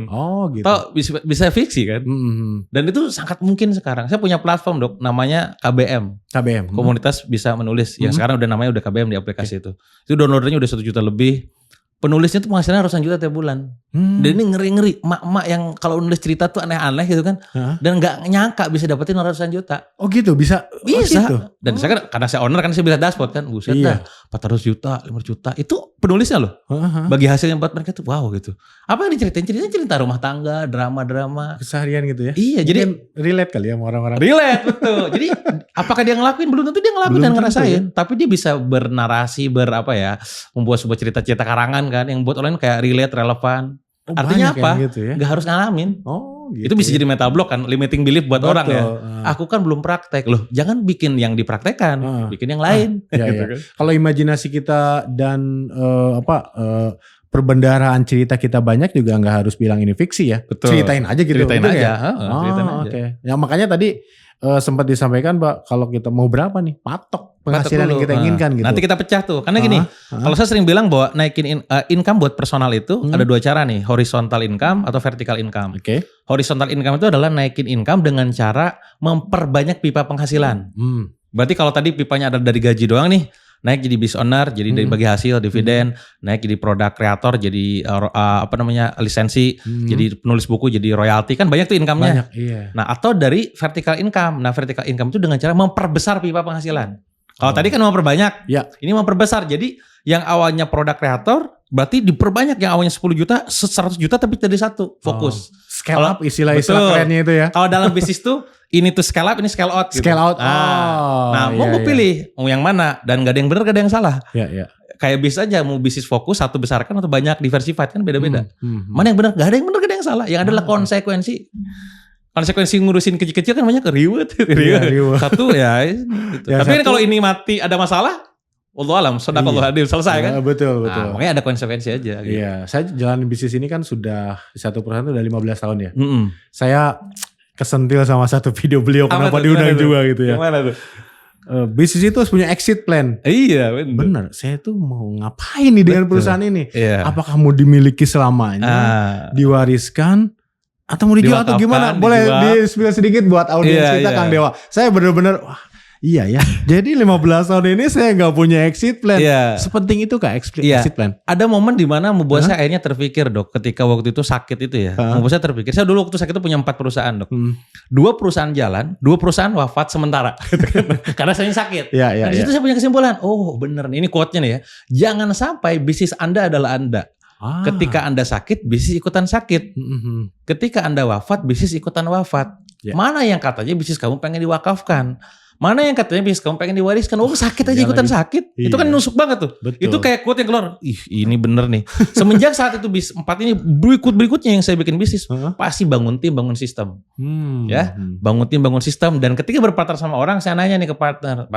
Gitu. Atau bisa fiksi kan. Dan itu sangat mungkin sekarang. Saya punya platform dok, namanya KBM. Komunitas bisa menulis. Yang sekarang udah namanya udah KBM di aplikasi itu. Itu downloadernya udah 1 juta lebih. Penulisnya tuh penghasilan ratusan juta tiap bulan. Dan ini ngeri-ngeri. Mak-mak yang kalau nulis cerita tuh aneh-aneh gitu kan. Dan gak nyangka bisa dapetin ratusan juta. Oh gitu, bisa? Bisa. Gitu? Dan saya kan, karena saya owner kan saya bisa dashboard kan. Buset dah, 400 juta, 5 juta. Itu penulisnya loh. Bagi hasil yang buat mereka tuh wow gitu. Apa yang diceritain? Cerita rumah tangga, drama-drama. Keseharian gitu ya? Iya. Mungkin jadi relate kali ya sama orang-orang. Relate, betul. Jadi apakah dia ngelakuin? Belum tentu dia ngelakuin dan ngerasain. Tapi dia bisa bernarasi, membuat sebuah cerita-cerita karangan kan. Yang buat orang kayak relate, relevan. Artinya banyak apa? yang gitu ya. Gak harus ngalamin. Oh gitu. Itu bisa jadi meta block kan, limiting belief buat Betul. orang ya. Aku kan belum praktek loh. Jangan bikin yang dipraktekkan, bikin yang lain. Ya, Gitu ya. kan. Kalau imajinasi kita dan perbendaharaan cerita kita banyak juga nggak harus bilang ini fiksi ya. Betul. Ceritain aja gitu. Ceritain Betul aja. ya? Ceritain aja. Oke. Ya makanya tadi sempat disampaikan Pak, kalau kita mau berapa nih patok penghasilan yang kita inginkan gitu. Nanti kita pecah tuh. Karena gini, kalau saya sering bilang bahwa naikin income buat personal itu ada dua cara nih, horizontal income atau vertical income. Oke. Horizontal income itu adalah naikin income dengan cara memperbanyak pipa penghasilan. Berarti kalau tadi pipanya ada dari gaji doang nih, naik jadi business owner, jadi dari bagi hasil, dividen, naik jadi produk kreator, jadi lisensi, jadi penulis buku, jadi royalti, kan banyak tuh income-nya. Banyak, iya. Nah, atau dari vertical income. Nah, vertical income itu dengan cara memperbesar pipa penghasilan. Kalau tadi kan memperbanyak, Ya. ini memperbesar. Jadi yang awalnya produk kreator, berarti diperbanyak yang awalnya 10 juta, 100 juta tapi jadi satu, fokus. Scale Kalau- up istilah Betul. kerennya itu ya. Kalau dalam bisnis tuh, ini tuh scale up, ini scale out. Gitu. Scale out. Nah, mau iya, gue iya. pilih mau yang mana, dan gak ada yang benar, gak ada yang salah. Ya, ya. Kayak bisnis aja, mau bisnis fokus, satu besarkan atau banyak diversified, kan beda-beda. Mana yang benar, gak ada yang benar, gak ada yang salah. Yang adalah konsekuensi. Konsekuensi ngurusin kecil-kecil kan banyak reward. reward. Satu ya. Gitu. Ya, Tapi satu- kalau ini mati ada masalah, Allah alam, sadaqallahu adil, selesai kan. Betul, betul. Nah, makanya ada konsekuensi aja. Gitu. Iya, saya jalanin bisnis ini kan sudah satu perusahaan udah 15 tahun ya. Mm-mm. Saya kesentil sama satu video beliau Apa kenapa tuh? diundang Gimana tuh? juga gitu ya. Gimana tuh? Bisnis itu harus punya exit plan. Iya, benar. Bener, saya tuh mau ngapain nih dengan perusahaan ini? Iya. Apakah mau dimiliki selamanya, diwariskan, atau mau dijual atau gimana? Diwakafkan, Boleh dijual. di-spill sedikit buat audiens Iya, kita iya. Kang Dewa. Saya bener-bener, wah iya ya. Jadi 15 tahun ini saya nggak punya exit plan. Iya. Sepenting itu kah exit Iya. plan? Ada momen di mana membuat saya akhirnya terpikir, Dok, ketika waktu itu sakit itu ya. Membuat saya terpikir. Saya dulu waktu sakit itu punya 4 perusahaan, Dok. 2 perusahaan jalan, 2 perusahaan wafat sementara. Karena saya sakit. Iya, iya, Nah, di situ saya punya kesimpulan, oh bener nih, ini quote-nya nih ya. Jangan sampai bisnis Anda adalah Anda. Ketika Anda sakit, bisnis ikutan sakit. Ketika Anda wafat, bisnis ikutan wafat. Ya. Mana yang katanya bisnis kamu pengen diwakafkan? Mana yang katanya bisnis kamu pengen diwariskan? Oh sakit aja Iya ikutan lagi. sakit. Itu kan Iya. nusuk banget tuh. Betul. Itu kayak quote yang keluar. Ih ini bener nih. Semenjak saat itu 4 ini berikutnya yang saya bikin bisnis. Pasti bangun tim, bangun sistem. Ya, bangun tim, bangun sistem. Dan ketika berpartner sama orang, saya nanya nih ke partner.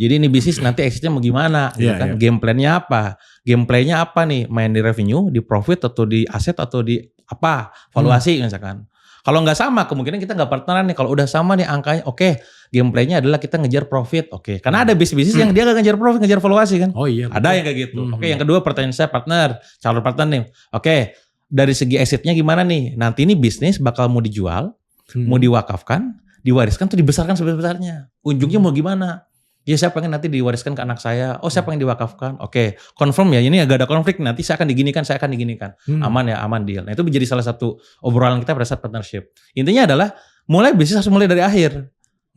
Jadi ini bisnis nanti exitnya mau gimana? Gitu Iya, kan? iya. Game plan-nya apa? Game play-nya apa nih? Main di revenue, di profit, atau di aset, atau di apa? Valuasi misalkan. Kalau nggak sama, kemungkinan kita nggak partneran nih. Kalau udah sama nih angkanya, oke. Game play-nya adalah kita ngejar profit, oke. Karena ada bisnis yang dia nggak ngejar profit, ngejar valuasi kan. Oh iya. Ada yang kayak gitu. Oke, yang kedua pertanyaan saya partner, calon partner nih. Oke, dari segi asetnya gimana nih? Nanti ini bisnis bakal mau dijual, mau diwakafkan, diwariskan tuh dibesarkan sebesar-besarnya. Ujungnya mau gimana? Ya saya pengen nanti diwariskan ke anak saya. Oh saya pengen diwakafkan. Oke, confirm ya. Ini agak ada konflik. Nanti saya akan diginikan, saya akan diginikan. Aman ya, aman deal. Nah itu menjadi salah satu obrolan kita pada saat partnership. Intinya adalah mulai bisnis harus mulai dari akhir.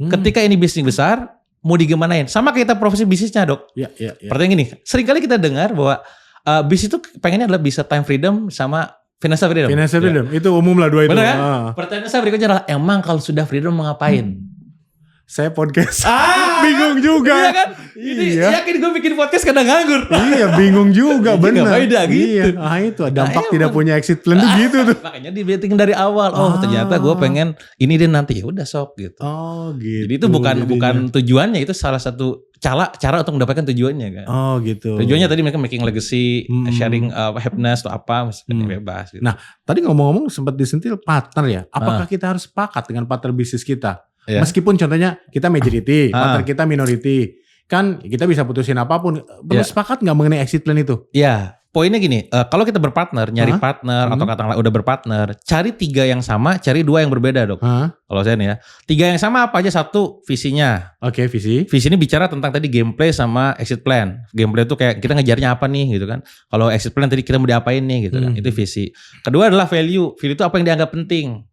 Ketika ini bisnis besar, mau digimanain? Sama kayak kita profesi bisnisnya, Dok. Iya, iya, iya. Pertanyaan gini, seringkali kita dengar bahwa bisnis itu pengennya adalah bisa time freedom sama financial freedom. Financial Ya. freedom itu umum lah dua itu. Benar kan? Pertanyaan saya berikutnya adalah, emang kalau sudah freedom mau ngapain? Saya podcast. Bingung juga. Iya kan? Ini Iya. yakin gue bikin podcast kadang nganggur. Iya, bingung juga, Ini benar. nggak faedah gitu. Iya, itu dampak Nah, tidak emang. punya exit plan tuh gitu tuh. Makanya di betting dari awal. Oh, ternyata gue pengen ini dan nanti ya udah sok gitu. Oh, gitu. Jadi itu bukan jadinya. tujuannya, itu salah satu cara untuk mendapatkan tujuannya kan. Oh, gitu. Tujuannya tadi mereka making legacy, sharing happiness atau apa, misalkan bebas gitu. Nah, tadi ngomong-ngomong sempat disentil partner ya. Apakah kita harus sepakat dengan partner bisnis kita? Iya. Meskipun contohnya kita majority, partner kita minority. Kan kita bisa putusin apapun. Perlu Iya. sepakat nggak mengenai exit plan itu? Ya, poinnya gini, kalau kita berpartner, nyari partner atau katakanlah udah berpartner, cari 3 yang sama, cari 2 yang berbeda, Dok. Kalau saya nih ya, 3 yang sama apa aja? 1 visinya. Oke, visi. Visi ini bicara tentang tadi gameplay sama exit plan. Gameplay itu kayak kita ngejarnya apa nih gitu kan. Kalau exit plan tadi kita mau diapain nih gitu kan. Itu visi. Kedua adalah value. Value itu apa yang dianggap penting.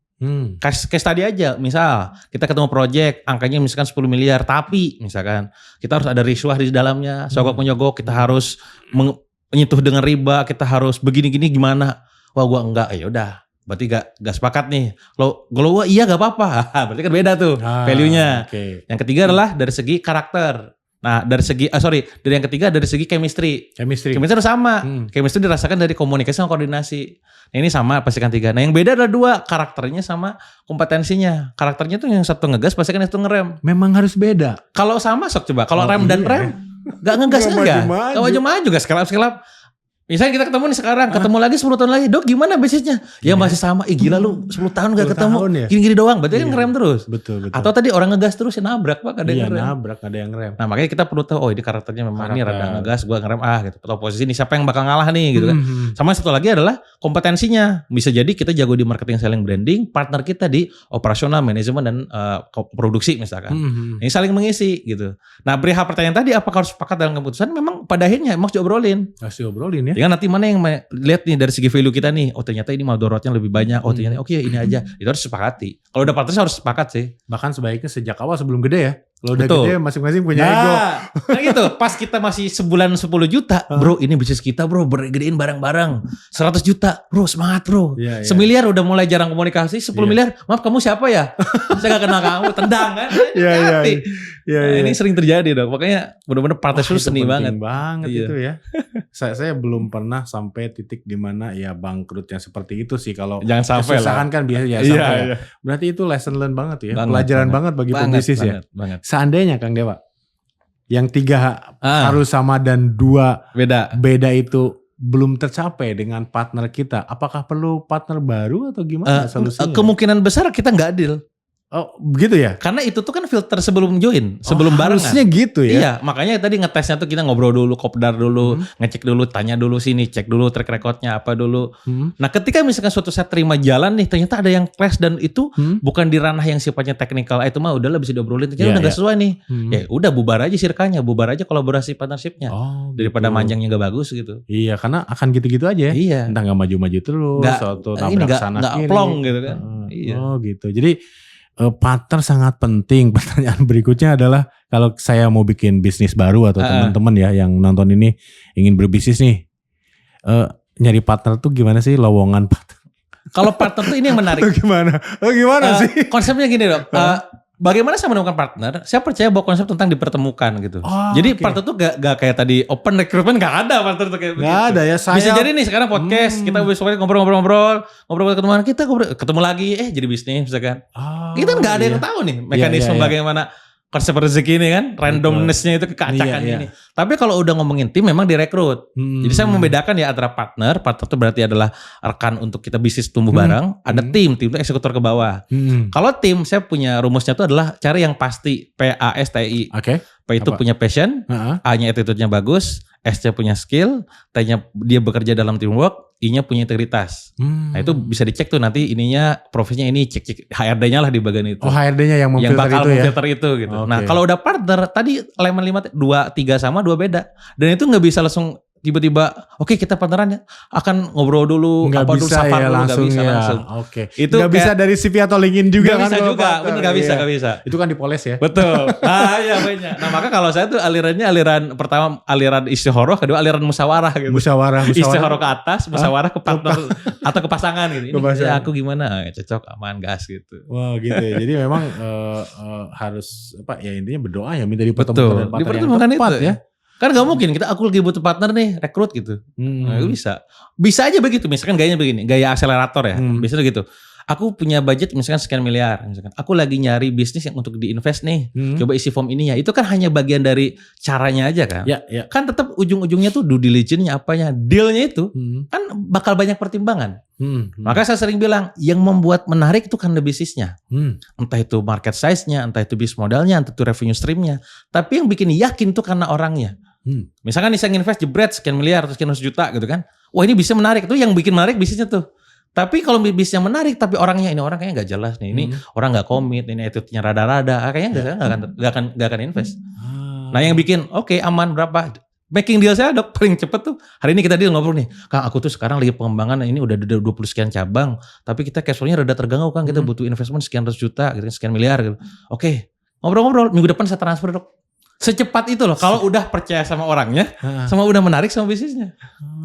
Case study aja, misal kita ketemu project, angkanya misalkan 10 miliar, tapi misalkan kita harus ada risuah di dalamnya, sogok menyogok, kita harus menyentuh dengan riba, kita harus begini-gini gimana? Wah gua enggak, ya udah, berarti gak sepakat nih. Kalau gua iya gak apa-apa, berarti kan beda tuh value-nya. Oke. Yang ketiga adalah dari segi karakter. Nah dari segi, dari yang ketiga dari segi chemistry. Chemistry. Chemistry harus sama. Chemistry dirasakan dari komunikasi sama koordinasi. Nah ini sama pastikan 3. Nah yang beda adalah 2, karakternya sama kompetensinya. Karakternya tuh yang satu ngegas pastikan yang satu ngerem. Memang harus beda. Kalau sama sok coba. Kalau rem dan rem gak ngegas enggak. Gak maju-maju gak sekelap-sekelap. Misalnya kita ketemu nih sekarang, ketemu lagi 10 tahun lagi, Dok gimana bisnisnya? Ya masih sama, gila lu 10 tahun gak 10 ketemu, tahun ya? gini-gini doang, berarti kan ngerem terus. Betul. Atau tadi orang ngegas terus ya nabrak Pak, ada yang ngerem. Iya nabrak, ada yang ngerem. Nah makanya kita perlu tahu, oh ini karakternya memang ini rada ngegas, gua ngerem gitu. Atau posisi ini siapa yang bakal ngalah nih gitu kan. Sama satu lagi adalah kompetensinya. Bisa jadi kita jago di marketing, selling, branding, partner kita di operasional, manajemen dan produksi misalkan. Ini saling mengisi gitu. Nah perihal pertanyaan tadi apakah harus sepakat dalam keputusan? Memang pada akhirnya emang harus diobrolin. Harus diobrolin ya. Tinggal nanti mana yang lihat nih dari segi value kita nih, oh ternyata ini madorotnya lebih banyak, oh ternyata oke ini aja, itu harus sepakati. Kalau udah partner harus sepakat sih. Bahkan sebaiknya sejak awal sebelum gede ya. Kalau udah Betul. gede masing-masing punya ego. Nah gitu, pas kita masih sebulan 10 juta, bro ini bisnis kita bro, gedein barang-barang. 100 juta, bro semangat bro. Iya, iya. 1 miliar udah mulai jarang komunikasi, 10 miliar, maaf kamu siapa ya? Saya gak kenal kamu, tendang kan. Iya, iya. Hati. Iya, Nah, iya. ini sering terjadi dong, makanya benar-benar partner itu seni banget. banget Iya. itu ya. saya belum pernah sampai titik dimana ya bangkrut yang seperti itu sih. Kalau Jangan sampai lah. kesusahan kan biasa ya Iya, sampai. iya. Berarti itu lesson learn banget ya. Banget, Pelajaran banget bagi pebisnis ya. Banget. Seandainya Kang Dewa, yang 3 Ah. harus sama dan 2 Beda. beda itu belum tercapai dengan partner kita, apakah perlu partner baru atau gimana solusinya? Kemungkinan besar kita nggak deal. Oh begitu ya? Karena itu tuh kan filter sebelum join, sebelum barengan. Harusnya gitu ya? Iya, makanya tadi ngetesnya tuh kita ngobrol dulu, kopdar dulu, ngecek dulu, tanya dulu sini, cek dulu track recordnya apa dulu. Nah ketika misalkan suatu saat terima jalan nih, ternyata ada yang clash dan itu bukan di ranah yang sifatnya teknikal, itu mah udahlah bisa diobrolin, ternyata Iya, udah gak iya. sesuai nih. Ya udah bubar aja sirkanya, bubar aja kolaborasi partnershipnya. Oh, Daripada gitu. manjangnya gak bagus gitu. Iya, karena akan gitu-gitu aja ya. Iya. Entah gak maju-maju terus, Nggak- suatu ini nabrak sana nggak kiri. plong gitu kan. Iya. Oh gitu. Jadi partner sangat penting. Pertanyaan berikutnya adalah kalau saya mau bikin bisnis baru atau teman-teman ya yang nonton ini ingin berbisnis nih, nyari partner tuh gimana sih, lowongan partner? Kalau partner tuh ini yang menarik. Gimana sih? Konsepnya gini dok. Bagaimana saya menemukan partner? Saya percaya bahwa konsep tentang dipertemukan gitu. Oh, Jadi oke. partner tuh gak kayak tadi open recruitment, gak ada partner tuh kayak Nggak ada ya, saya- Bisa jadi nih sekarang podcast kita besok ngobrol ketemuan kita ketemu lagi jadi bisnis misalkan. Oh, Kita kan gak ada iya. yang tahu nih mekanisme iya. bagaimana konsep rezeki ini kan, randomness-nya itu keacakan Iya, iya. ini. Tapi kalau udah ngomongin tim memang direkrut. Jadi saya membedakan ya antara partner itu berarti adalah rekan untuk kita bisnis tumbuh bareng, ada tim itu eksekutor ke bawah. Kalau tim saya punya rumusnya itu adalah cari yang pasti, PASTI. Oke. P itu Apa? punya passion, Heeh. A-nya attitude-nya bagus, S-nya punya skill, T-nya dia bekerja dalam teamwork, I-nya punya integritas. Nah itu bisa dicek tuh nanti ininya profesinya ini, cek HRD-nya lah di bagian itu. Oh HRD-nya yang yang memfilter bakal itu ya? memfilter itu gitu. Oke. Nah kalau udah partner tadi elemen 5, 2, 3 sama 2 beda. Dan itu nggak bisa langsung tiba-tiba oke kita partneran ya, akan ngobrol dulu, Nggak apa dulu, bisa sapa ya dulu, langsung nggak bisa ya. langsung. Oke. Itu Nggak bisa kayak- dari CV atau LinkedIn juga Nggak kan? bisa kalau juga, partner. bener nggak bisa, Iya. nggak bisa. Itu kan dipoles ya? Betul. Nah iya banyak. Nah maka kalau saya tuh alirannya pertama aliran istihoroh, kedua aliran musyawarah gitu. Musyawarah. Istihoroh ke atas, musyawarah ke partner atau ke pasangan gitu. Ini Ke pasangan. ya aku gimana? Cocok, aman, gas gitu. Wah gitu ya. Jadi memang harus apa ya intinya berdoa ya minta dipertemukan Betul. dengan partner yang Dipertemukan tepat itu ya. Kan gak mungkin aku lagi butuh partner nih, rekrut gitu. Nah, itu bisa aja begitu. Misalkan gayanya begini, gaya akselerator ya. Biasanya gitu. Aku punya budget misalkan sekian miliar, misalkan aku lagi nyari bisnis yang untuk diinvest nih. Coba isi form ininya. Itu kan hanya bagian dari caranya aja kan. Ya, ya. Kan tetap ujung-ujungnya tuh due diligence-nya apanya, deal-nya itu kan bakal banyak pertimbangan. Maka saya sering bilang yang membuat menarik itu karena bisnisnya. Entah itu market size-nya, entah itu bisnis modalnya, entah itu revenue stream-nya. Tapi yang bikin yakin tuh karena orangnya. Misalkan nih saya invest jebret sekian miliar atau sekian ratus juta gitu kan. Wah ini bisa menarik. Itu yang bikin menarik bisnisnya tuh. Tapi kalau bisnisnya menarik tapi orangnya ini orang kayaknya gak jelas nih. Ini orang gak komit, ini attitude-nya rada-rada. Kayaknya gak akan invest. Nah yang bikin oke, aman berapa. Making deal saya dok paling cepet tuh. Hari ini kita deal ngobrol nih. Kang aku tuh sekarang lagi pengembangan ini udah 20 sekian cabang. Tapi kita cash flow-nya rada terganggu Kang. Kita butuh investment sekian ratus juta, gitu, sekian miliar gitu. Oke, ngobrol-ngobrol. Minggu depan saya transfer dok. Secepat itu loh kalau udah percaya sama orangnya, sama udah menarik sama bisnisnya.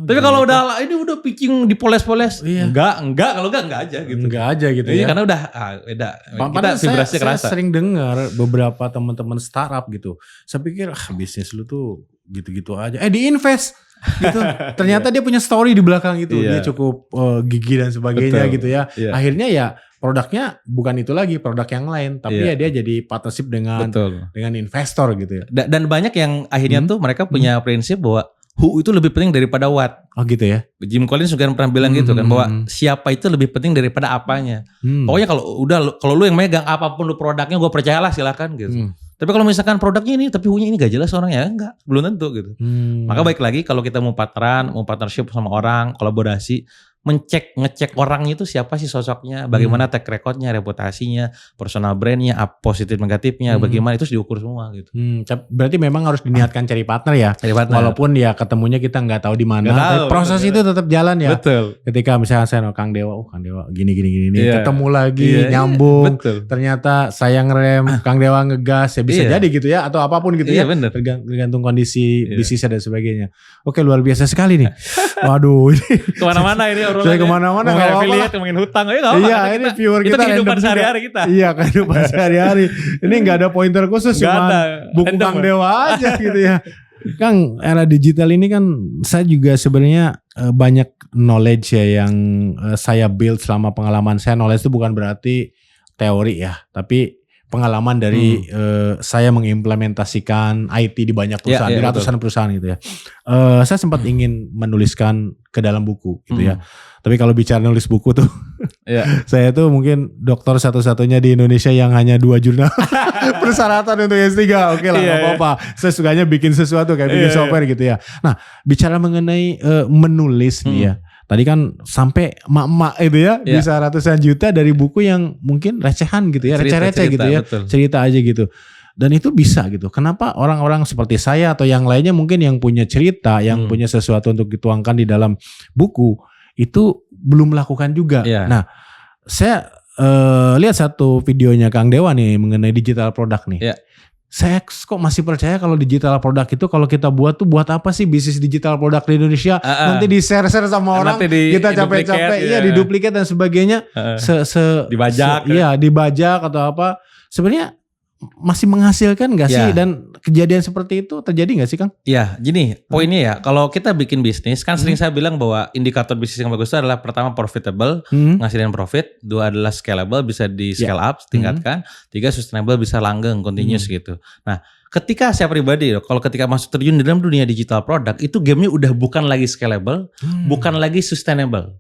Tapi gitu. kalau udah ini udah pitching dipoles-poles, Iya. enggak kalau enggak aja gitu. Enggak aja gitu Iya, ya. karena udah beda. Kita Padahal vibrasinya saya kerasa. sering dengar beberapa teman-teman startup gitu. Saya pikir bisnis lu tuh gitu-gitu aja. Diinvest gitu. Ternyata dia punya story di belakang itu. Iya. Dia cukup gigih dan sebagainya Betul. gitu ya. Iya. Akhirnya ya produknya bukan itu lagi, produk yang lain. Tapi Iya. ya dia jadi partnership dengan Betul. investor gitu ya. Dan banyak yang akhirnya tuh mereka punya prinsip bahwa who itu lebih penting daripada what. Oh gitu ya. Jim Collins juga pernah bilang gitu kan bahwa siapa itu lebih penting daripada apanya. Pokoknya kalau lu yang megang apapun lu produknya gue percayalah silakan gitu. Tapi kalau misalkan produknya ini tapi who-nya ini gak jelas orangnya enggak, belum tentu gitu. Maka baik lagi kalau kita mau partnership sama orang, kolaborasi, ngecek orangnya itu siapa sih sosoknya, bagaimana track recordnya, reputasinya, personal brandnya, positif negatifnya, bagaimana itu diukur semua gitu. Berarti memang harus diniatkan cari partner ya. Cari partner. Walaupun ya ketemunya kita nggak tahu di mana. Nggak tahu, Tapi proses betul. itu tetap jalan ya. Betul. Ketika misalnya saya Kang Dewa, Kang Dewa gini Iya. ketemu lagi, Iya, nyambung. betul. Ternyata saya ngerem, Kang Dewa ngegas, ya bisa Iya. jadi gitu ya, atau apapun gitu Iya, ya. bener. Tergantung kondisi Iya. bisnisnya dan sebagainya. Oke, luar biasa sekali nih. Waduh, ini Kemana-mana ini obrolannya. Saya kemana-mana, Ngomongin nggak apa-apa affiliate, ngomongin hutang aja nggak apa-apa. iya, Karena ini viewer itu kita kehidupan random juga. sehari-hari kita. Iya, kehidupan sehari-hari. Ini nggak ada pointer khusus, Nggak cuma ada. buku Random, Kang Bang. Dewa aja gitu ya. Kang, era digital ini kan saya juga sebenarnya banyak knowledge ya yang saya build selama pengalaman saya. Knowledge itu bukan berarti teori ya, tapi pengalaman dari saya mengimplementasikan IT di banyak perusahaan, Iya, di ratusan perusahaan gitu ya. Saya sempat ingin menuliskan ke dalam buku gitu ya. Tapi kalau bicara nulis buku tuh, Iya. saya tuh mungkin dokter satu-satunya di Indonesia yang hanya 2 jurnal persyaratan untuk S3. Oke lah, Iya, gak apa-apa. Saya sukanya bikin sesuatu kayak bikin Iya, software gitu ya. Nah, bicara mengenai menulis nih ya. Tadi kan sampai emak-emak itu ya, Iya. bisa ratusan juta dari buku yang mungkin recehan gitu ya, receh-receh gitu ya. Betul. Cerita aja gitu. Dan itu bisa gitu. Kenapa orang-orang seperti saya atau yang lainnya mungkin yang punya cerita, yang punya sesuatu untuk dituangkan di dalam buku, itu belum melakukan juga. Iya. Nah, saya lihat satu videonya Kang Dewa nih mengenai digital product nih. Iya. Saya kok masih percaya kalau digital product itu kalau kita buat tuh buat apa sih bisnis digital product di Indonesia? Nanti di-share-share sama orang, Nanti kita capek-capek, iya. diduplikat dan sebagainya. Dibajak. Iya, dibajak atau apa. Sebenarnya masih menghasilkan gak sih? Ya. Dan kejadian seperti itu terjadi gak sih Kang? Ya, gini poinnya ya. Kalau kita bikin bisnis, kan sering saya bilang bahwa indikator bisnis yang bagus itu adalah pertama profitable, ngasilin profit. 2 adalah scalable, bisa di scale up, tingkatkan. 3 sustainable, bisa langgeng, continuous gitu. Nah, ketika saya pribadi, kalau ketika masuk terjun di dalam dunia digital product, itu gamenya udah bukan lagi scalable, bukan lagi sustainable.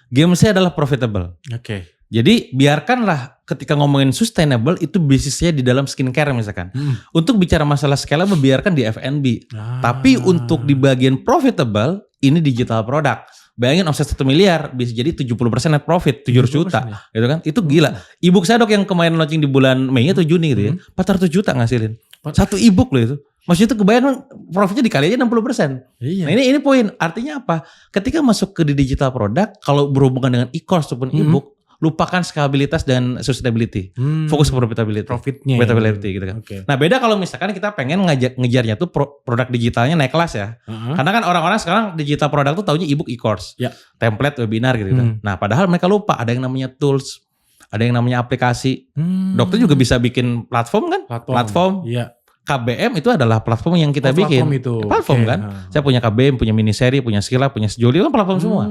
Game saya adalah profitable. Oke. Jadi biarkanlah ketika ngomongin sustainable itu bisnisnya di dalam skincare misalkan. Untuk bicara masalah scalable biarkan di F&B. Tapi untuk di bagian profitable ini digital product. Bayangin omset 1 miliar bisa jadi 70% net profit 700 juta gitu kan. Itu gila. Ebook saya dok yang kemarin launching di bulan Mei atau Juni gitu ya. 400 juta ngasilin. Satu ebook loh itu. Maksudnya itu kebayang profitnya dikali aja 60%. Iya. Nah ini poin. Artinya apa? Ketika masuk ke di digital product kalau berhubungan dengan e-course ataupun ebook, lupakan scalabilitas dan sustainability. Fokus ke profitability. Profitnya. Profitability gitu kan. Oke. Nah beda kalau misalkan kita pengen ngejarnya tuh produk digitalnya naik kelas ya. Karena kan orang-orang sekarang digital produk tuh taunya ebook e-course. Ya. Template webinar gitu. Nah padahal mereka lupa ada yang namanya tools. Ada yang namanya aplikasi. Dokter juga bisa bikin platform kan? Platform. Iya. KBM itu adalah platform yang kita bikin. Platform itu. Platform Oke. kan. Saya punya KBM, punya Miniseri, punya Skilla, punya Sejoli kan platform semua.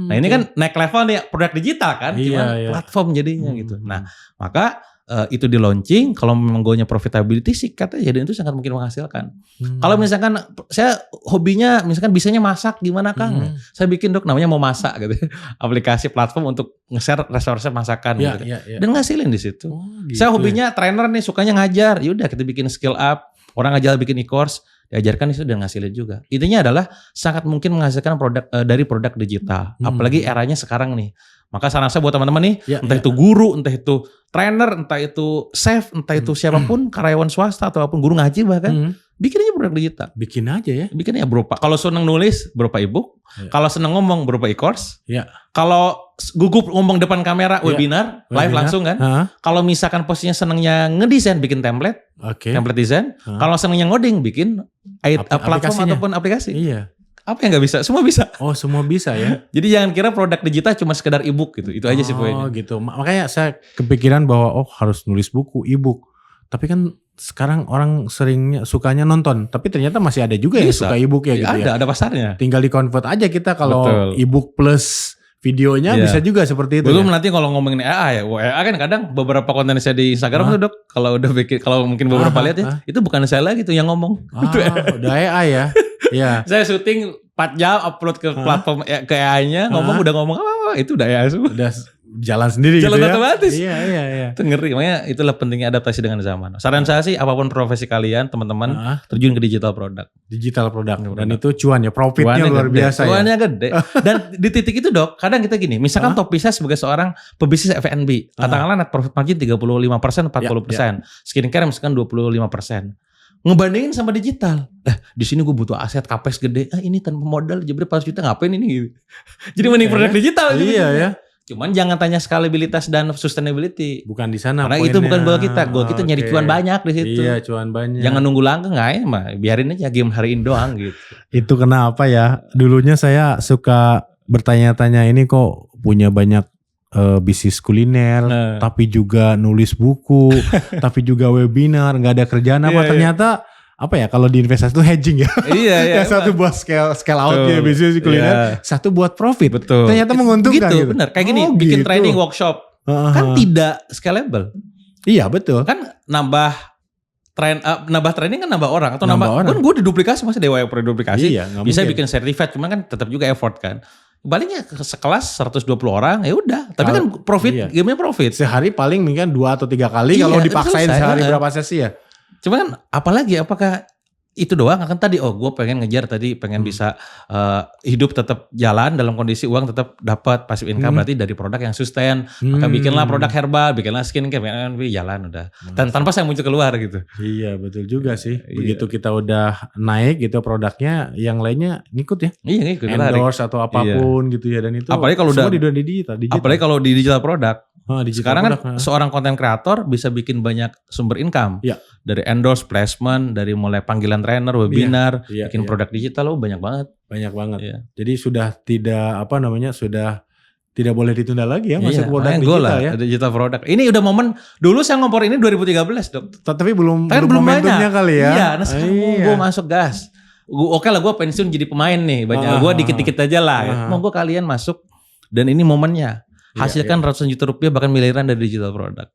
Nah ini kan naik level nih produk digital kan, Iya, gimana iya. platform jadinya gitu. Nah maka itu di launching, kalau memang goalnya profitability sih katanya jadi itu sangat mungkin menghasilkan. Kalau misalkan saya hobinya misalkan bisanya masak gimana Kang? Saya bikin dok namanya mau masak gitu, aplikasi platform untuk nge-share resep-resep masakan Iya, gitu. iya, iya. Dan ngasilin di situ. Oh, gitu Saya hobinya trainer nih, sukanya ngajar. Yaudah kita bikin skill up, orang ngajar bikin e-course. Diajarkan itu dan ngasilin juga. Intinya adalah sangat mungkin menghasilkan produk dari produk digital. Apalagi eranya sekarang nih. Maka saran saya buat teman-teman nih, Ya, entah itu guru, entah itu trainer, entah itu chef, entah itu siapapun, karyawan swasta ataupun guru ngaji bahkan, bikin aja produk digital. Bikin aja ya. Bikin ya berupa, kalau seneng nulis berupa e-book, kalau seneng ngomong berupa e-course, kalau gugup ngomong depan kamera, webinar, live langsung kan. Kalau misalkan posisinya senengnya ngedesain, bikin template, template desain. Kalau senengnya ngoding, bikin platform ataupun aplikasi. Iya. Apa yang nggak bisa? Semua bisa. Oh, semua bisa ya. Jadi jangan kira produk digital cuma sekedar e-book gitu. Itu aja sih poinnya. Oh gitu. Makanya saya kepikiran bahwa harus nulis buku, e-book. Tapi kan sekarang orang sukanya nonton. Tapi ternyata masih ada juga yang suka e-book ya gitu ya. Ada pasarnya. Tinggal di-convert aja kita kalau e-book plus videonya bisa juga seperti itu. Belum nanti kalau ngomongin AI ya. AI kan kadang beberapa konten saya di Instagram tuh Dok. Kalau udah bikin, kalau mungkin beberapa lihat ya. Itu bukan saya lagi tuh yang ngomong. Udah AI ya. Iya. Saya syuting 4 jam upload ke platform ke AI-nya, udah ngomong apa itu udah AI semua. Udah jalan sendiri jalan gitu ya. otomatis. Iya. Itu ngeri. Makanya itulah pentingnya adaptasi dengan zaman. Saran saya sih apapun profesi kalian, teman-teman, terjun ke digital product. Digital product. Dan itu cuan ya, profitnya luar biasa ya. Cuannya gede. Dan di titik itu Dok, kadang kita gini, misalkan top saya sebagai seorang pebisnis F&B, katakanlah net profit margin 35%, 40%. Skincare misalkan 25%. Ngebandingin sama digital. Di sini gue butuh aset capex gede. Ini tanpa modal jebret 4 juta ngapain ini gitu. Jadi mending produk digital. Iya ya. Cuman jangan tanya scalabilitas dan sustainability. Bukan di sana. Karena itu bukan goal kita. Goal kita nyari cuan banyak di situ. Iya, cuan banyak. Jangan nunggu langgeng biarin aja game hari ini doang gitu. Itu kenapa ya? Dulunya saya suka bertanya-tanya ini kok punya banyak bisnis kuliner, tapi juga nulis buku, tapi juga webinar, nggak ada kerjaan apa? Ternyata apa ya, kalau di investasi itu hedging ya. Iya. Yang satu buat scale out ya bisnis kuliner, satu buat profit. Betul. Ternyata menguntungkan gitu. Bener. Kayak gini, bikin training workshop kan tidak scalable. Iya betul. Kan nambah training kan nambah orang atau nambah orang. Kan gue diduplikasi, masa Dewa yang perlu duplikasi. Iya, bisa bikin sertifikat, cuman kan tetap juga effort kan. Palingnya sekelas 120 orang ya udah, tapi kan profit, gamenya profit. Sehari paling mungkin 2 atau 3 kali kalau dipaksain sehari berapa sesi ya. Cuma kan apalagi, apakah itu doang? Kan tadi gue pengen ngejar tadi, pengen bisa hidup tetap jalan dalam kondisi uang tetap dapat passive income, berarti dari produk yang sustain. Maka bikinlah produk herbal, bikinlah skincare, jalan udah. Dan tanpa saya muncul keluar gitu. Iya betul juga sih. Begitu kita udah naik gitu produknya, yang lainnya ngikut ya. Iya ngikut. Endorse atau apapun gitu ya, dan itu. Apalagi kalau udah di digital. Apalagi kalau di digital produk. Sekarang kan produk, seorang konten kreator bisa bikin banyak sumber income. Dari endorse, placement, dari mulai panggilan trainer, webinar, bikin produk digital banyak banget. Banyak banget. Jadi sudah tidak sudah tidak boleh ditunda lagi ya masuk produk digital ya. Digital produk. Ini udah momen, dulu saya ngompor ini 2013 Dok. Tapi belum momentumnya banyak. kali ya. Iya, nah sekarang gue masuk gas. Oke lah, gue pensiun jadi pemain nih, banyak. Gue dikit-dikit aja lah. Mau gue kalian masuk dan ini momennya. Hasilkan ratusan juta rupiah bahkan miliaran dari digital produk.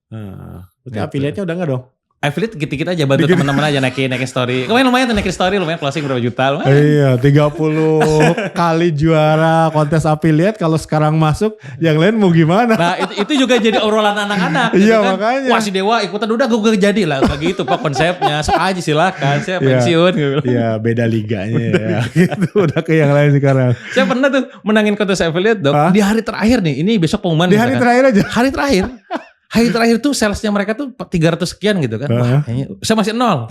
Berarti affiliate-nya udah enggak dong? Affiliate dikit-dikit aja, bantu teman-teman aja naikin story. Lumayan tuh naikin story, lumayan closing berapa juta. Iya, 30 kali juara kontes affiliate, kalau sekarang masuk, yang lain mau gimana? Nah itu juga jadi obrolan anak-anak. Iya kan? makanya. Wah si Dewa ikutan, udah gue jadi lah. Kayak gitu Pak konsepnya, sok aja silakan, saya pensiun. Iya beda liganya ya. Gitu udah ke yang lain sekarang. Saya pernah tuh menangin kontes affiliate Dok, di hari terakhir nih, ini besok pengumuman. Di hari terakhir aja? Hari terakhir. Hari terakhir tuh salesnya mereka tuh 300 sekian gitu kan. Wah, saya masih 0.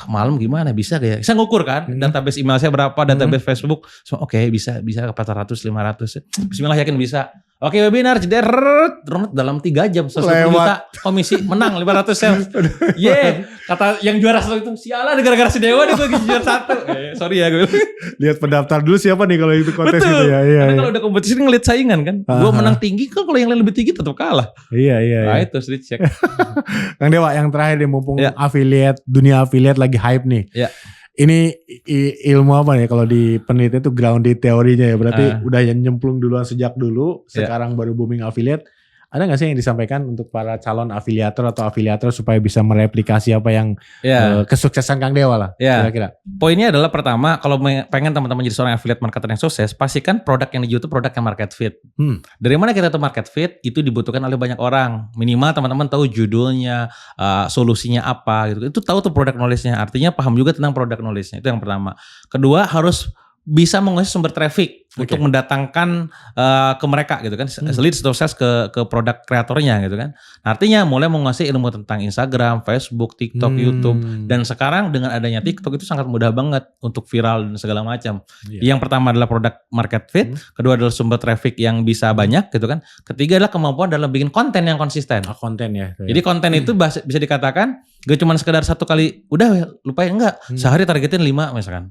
Malam gimana bisa kayak. Saya ngukur kan database email saya berapa, database Facebook. So, oke, bisa 400 500. Bismillah yakin bisa. Oke, webinar jeder dalam 3 jam 120 juta komisi menang 500 sales. Kata yang juara 1 itu sialan gara-gara si Dewa nih gue juara 1. Sorry ya gue. Lihat pendaftar dulu siapa nih kalau itu kontes gitu ya. Karena kalau udah kompetisi ngeliat saingan kan. Gue menang tinggi kan, kalau yang lain lebih tinggi tetap kalah. Iya. Nah itu harus dicek. Kang Dewa, yang terakhir nih mumpung affiliate, dunia affiliate lagi hype nih. Iya. Ini ilmu apa nih kalau di penelitian itu grounded teorinya ya, berarti udah yang nyemplung duluan sejak dulu, sekarang baru booming affiliate. Ada gak sih yang disampaikan untuk para calon afiliator atau afiliator supaya bisa mereplikasi apa yang kesuksesan Kang Dewa lah kira-kira? Poinnya adalah pertama, kalau pengen teman-teman jadi seorang affiliate marketer yang sukses, pastikan produk yang dijual itu produk yang market fit. Dari mana kita tahu market fit? Itu dibutuhkan oleh banyak orang. Minimal teman-teman tahu judulnya, solusinya apa gitu. Itu tahu tuh produk knowledge-nya. Artinya paham juga tentang produk knowledge-nya. Itu yang pertama. Kedua, harus bisa menguasai sumber traffic. untuk mendatangkan ke mereka gitu kan, leads atau sales ke produk kreatornya gitu kan. Artinya mulai menguasai ilmu tentang Instagram, Facebook, TikTok, YouTube, dan sekarang dengan adanya TikTok itu sangat mudah banget untuk viral dan segala macam. Yang pertama adalah produk market fit, kedua adalah sumber traffic yang bisa banyak gitu kan. Ketiga adalah kemampuan dalam bikin konten yang konsisten. Konten ya. Jadi konten itu bisa dikatakan gak cuma sekedar satu kali udah lupain, enggak. Sehari targetin 5 misalkan.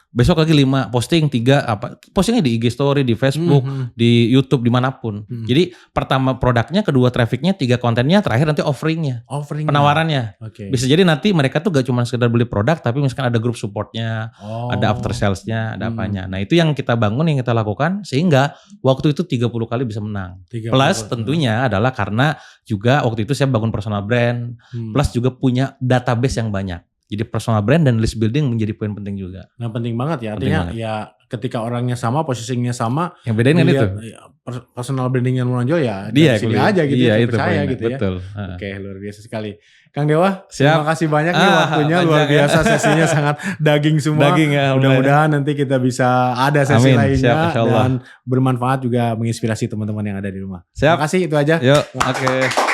Besok lagi 5, posting 3 apa. Postingnya di IG story, di Facebook, di YouTube, dimanapun. Jadi pertama produknya, kedua trafficnya, 3 kontennya, terakhir nanti offeringnya. Penawarannya. Bisa jadi nanti mereka tuh gak cuma sekedar beli produk, tapi misalkan ada grup supportnya, ada after salesnya, ada apanya. Nah itu yang kita bangun, yang kita lakukan, sehingga waktu itu 30 kali bisa menang. Plus tentunya adalah karena juga waktu itu saya bangun personal brand, plus juga punya database yang banyak. Jadi personal brand dan list building menjadi poin penting juga. Nah penting banget ya, artinya ya ketika orangnya sama, posisinya sama. Yang bedain kan itu. Personal branding yang menonjol ya dia sini aja gitu ya, itu percaya poinnya, gitu ya. Betul. Oke, luar biasa sekali. Kang Dewa, Siap. terima kasih banyak nih waktunya, luar biasa sesinya sangat daging semua. Daging ya. Mudah-mudahan nanti kita bisa ada sesi lainnya siap, dan bermanfaat juga menginspirasi teman-teman yang ada di rumah. Siap. Terima kasih, itu aja. Yuk, oke.